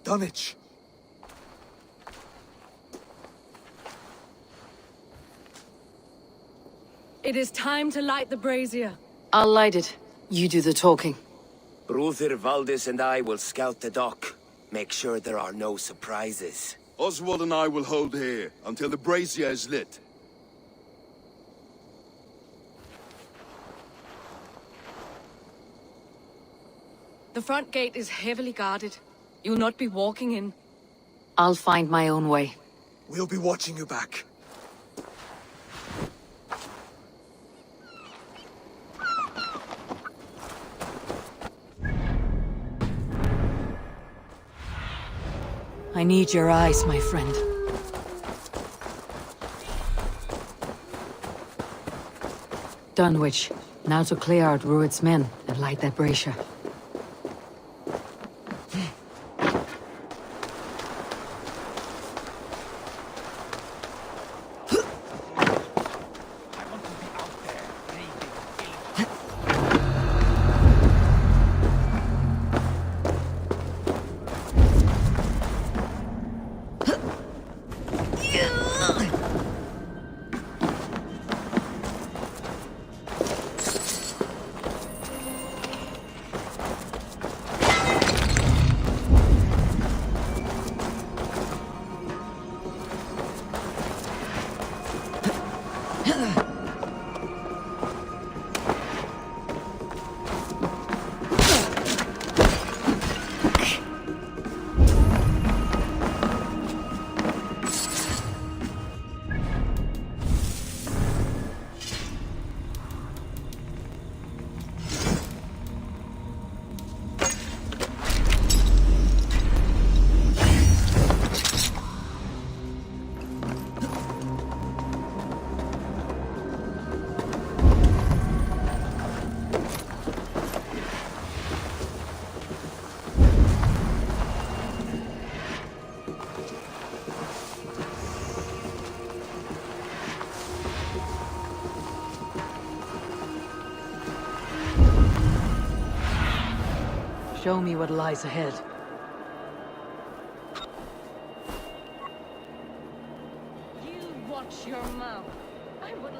Dunwich. It is time to light the brazier. I'll light it. You do the talking. Brother Valdis and I will scout the dock. Make sure there are no surprises. Oswald and I will hold here until the brazier is lit. The front gate is heavily guarded. You'll not be walking in. I'll find my own way. We'll be watching you back. I need your eyes, my friend. Dunwich. Now to clear out Rued's men and light that brazier. Show me what lies ahead. You watch your mouth. I would...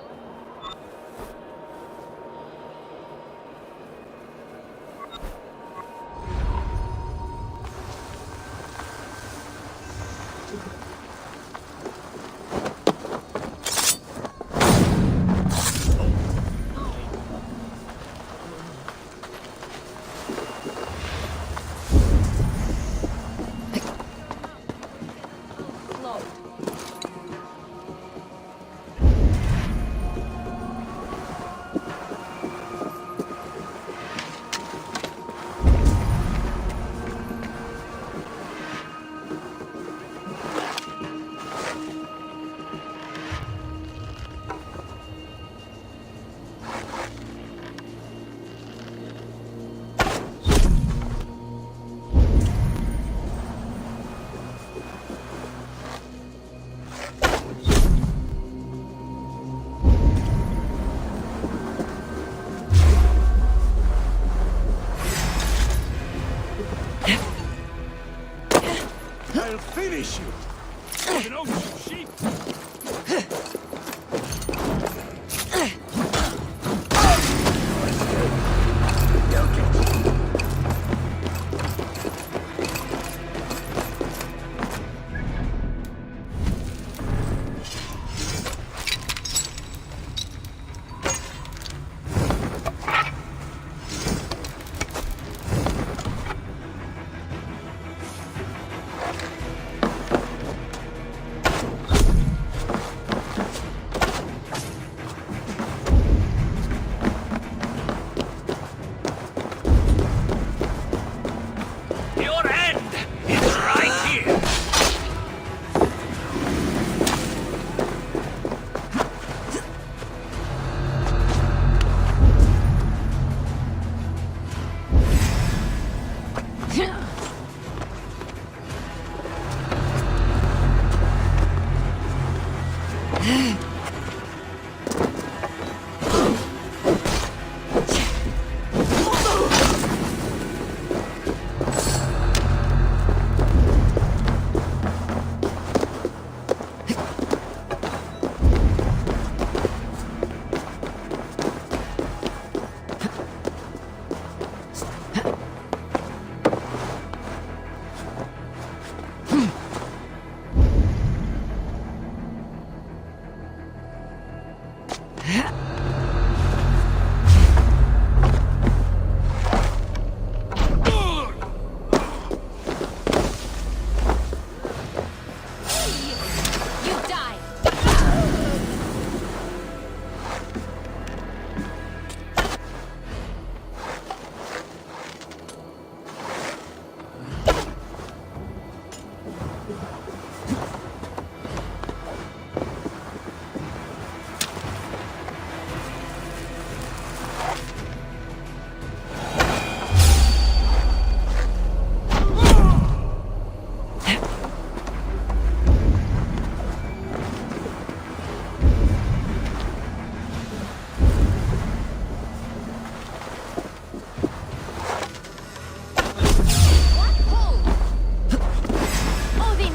I'll finish you! You know, sheep!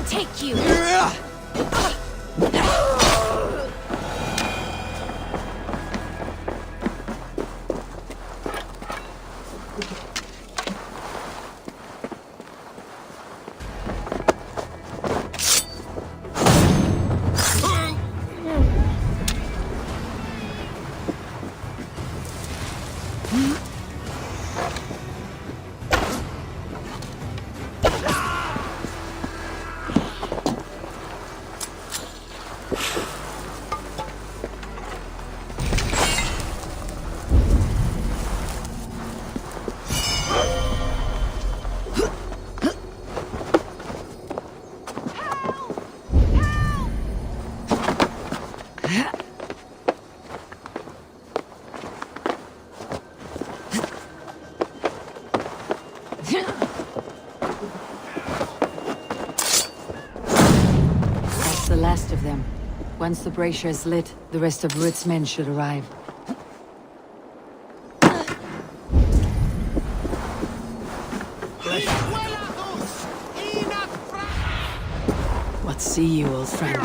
Take you! That's the last of them. Once the brazier is lit, the rest of Rued's men should arrive. What see you, old friend?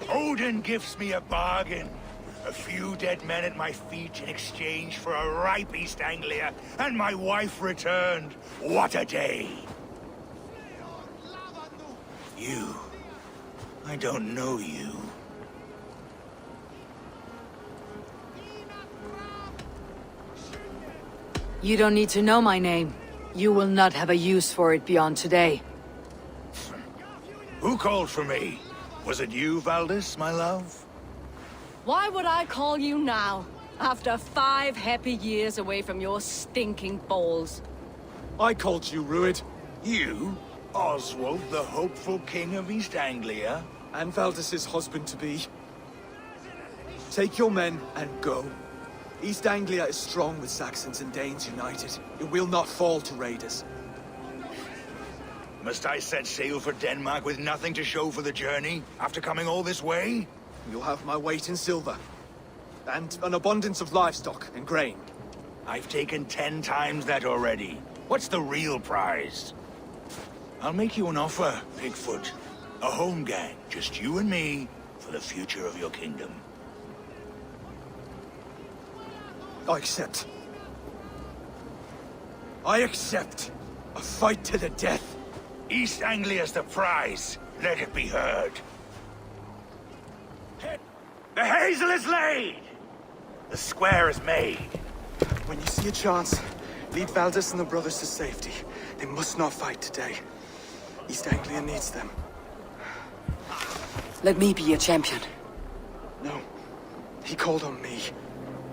Odin gives me a bargain. A few dead men at my feet in exchange for a ripe East Anglia, and my wife returned. What a day! You. I don't know you. You don't need to know my name. You will not have a use for it beyond today. Who called for me? Was it you, Valdis, my love? Why would I call you now, after 5 happy years away from your stinking balls? I called you, Rued. You? Oswald, the hopeful king of East Anglia? And Valdis's husband-to-be. Take your men and go. East Anglia is strong with Saxons and Danes united. It will not fall to raiders. Must I set sail for Denmark with nothing to show for the journey, after coming all this way? You'll have my weight in silver. And an abundance of livestock and grain. I've taken 10 times that already. What's the real prize? I'll make you an offer, Bigfoot. A home gang, just you and me, for the future of your kingdom. I accept. I accept. A fight to the death. East Anglia's the prize. Let it be heard. The hazel is laid! The square is made. When you see a chance, Lead Valdis and the brothers to safety. They must not fight today. East Anglia needs them. Let me be your champion. No. He called on me.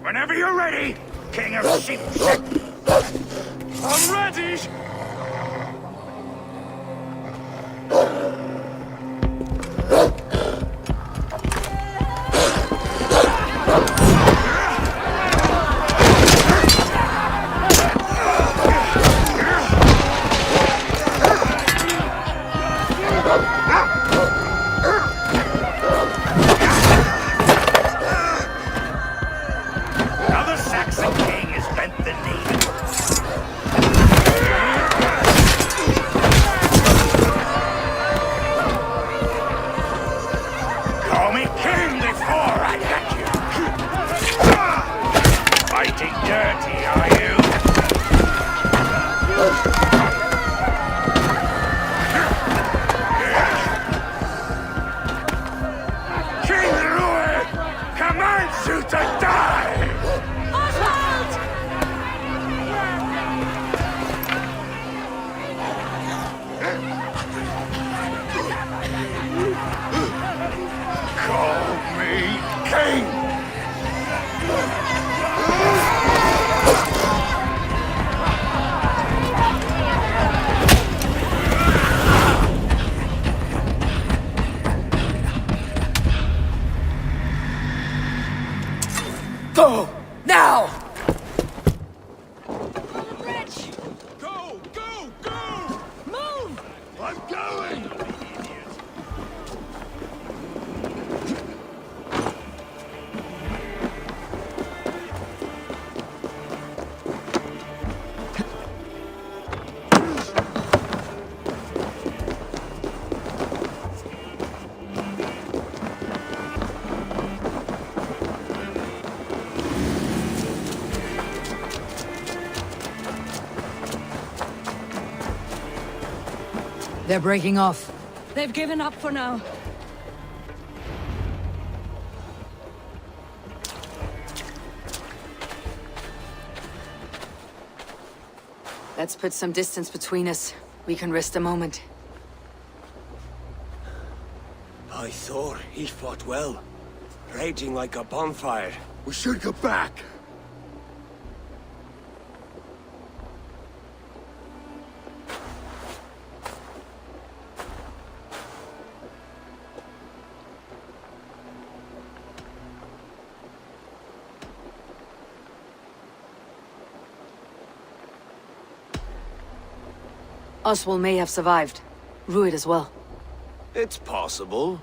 Whenever you're ready, King of Sheep. I'm ready! Now the Saxon king has bent the knee. Call me king before I got you. Fighting dirty, are you? King Rued commands you to die! Call me king! Go! Now! Go! Go! Go! Move! I'm going! They're breaking off. They've given up for now. Let's put some distance between us. We can rest a moment. By Thor, he fought well. Raging like a bonfire. We should go back. Oswald may have survived. Rued as well. It's possible.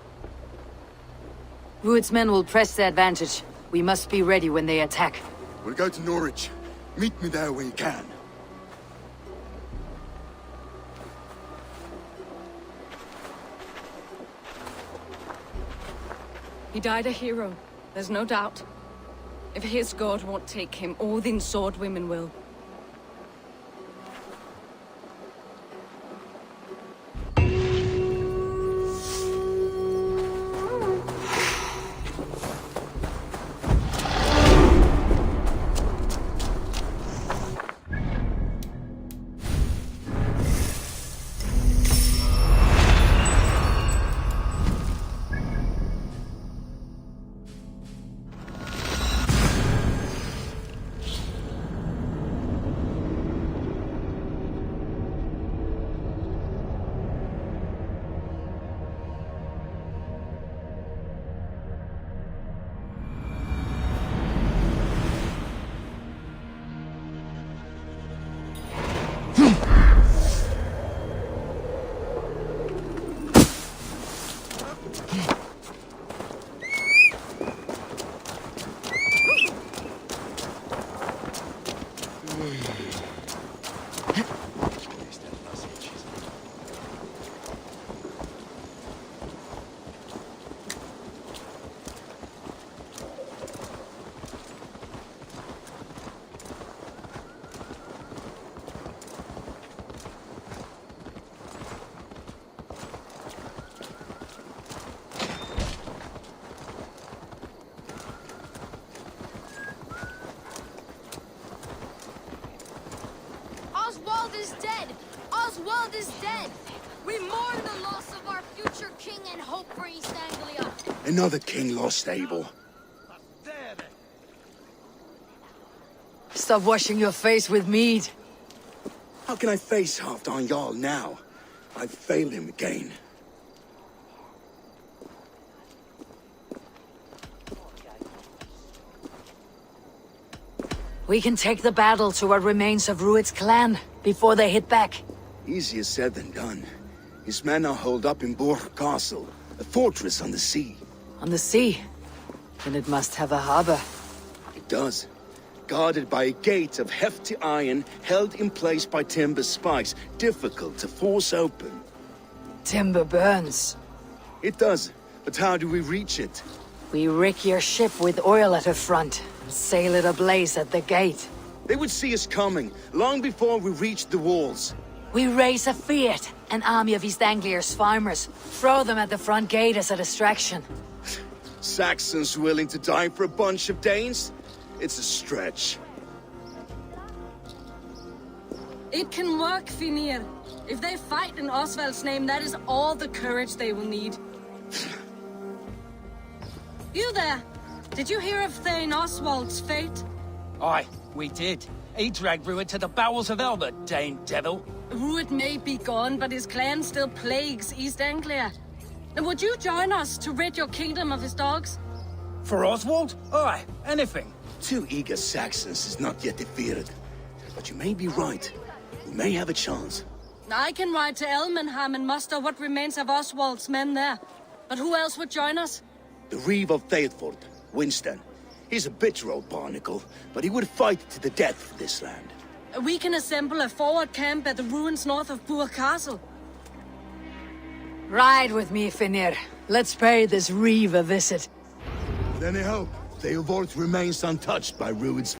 Rued's men will press the advantage. We must be ready when they attack. We'll go to Norwich. Meet me there when you can. He died a hero. There's no doubt. If his god won't take him, all the sword women will. Harold is dead. We mourn the loss of our future king and hope for East Anglia. Another king lost, Abel. Stop washing your face with mead. How can I face Halfdan Jarl now? I've failed him again. We can take the battle to what remains of Rued's clan before they hit back. Easier said than done. His men are holed up in Borg Castle, a fortress on the sea. On the sea? Then it must have a harbor. It does. Guarded by a gate of hefty iron, held in place by timber spikes, difficult to force open. Timber burns. It does, but how do we reach it? We rig your ship with oil at her front, and sail it ablaze at the gate. They would see us coming, long before we reached the walls. We raise a Fiat, an army of East Anglia's farmers. Throw them at the front gate as a distraction. Saxons willing to die for a bunch of Danes? It's a stretch. It can work, Finir. If they fight in Oswald's name, that is all the courage they will need. You there! Did you hear of Thane Oswald's fate? Aye, we did. He dragged Rued to the bowels of Elba, Dane devil. Rued may be gone, but his clan still plagues East Anglia. And would you join us to rid your kingdom of his dogs? For Oswald? Aye, anything. 2 eager Saxons is not yet defeated. But you may be right. We may have a chance. I can ride to Elmenham and muster what remains of Oswald's men there. But who else would join us? The Reeve of Thetford, Winston. He's a bitter old barnacle, but he would fight to the death for this land. We can assemble a forward camp at the ruins north of Burg Castle. Ride with me, Finir. Let's pay this Reeve a visit. With any hope, Theodort remains untouched by Rued's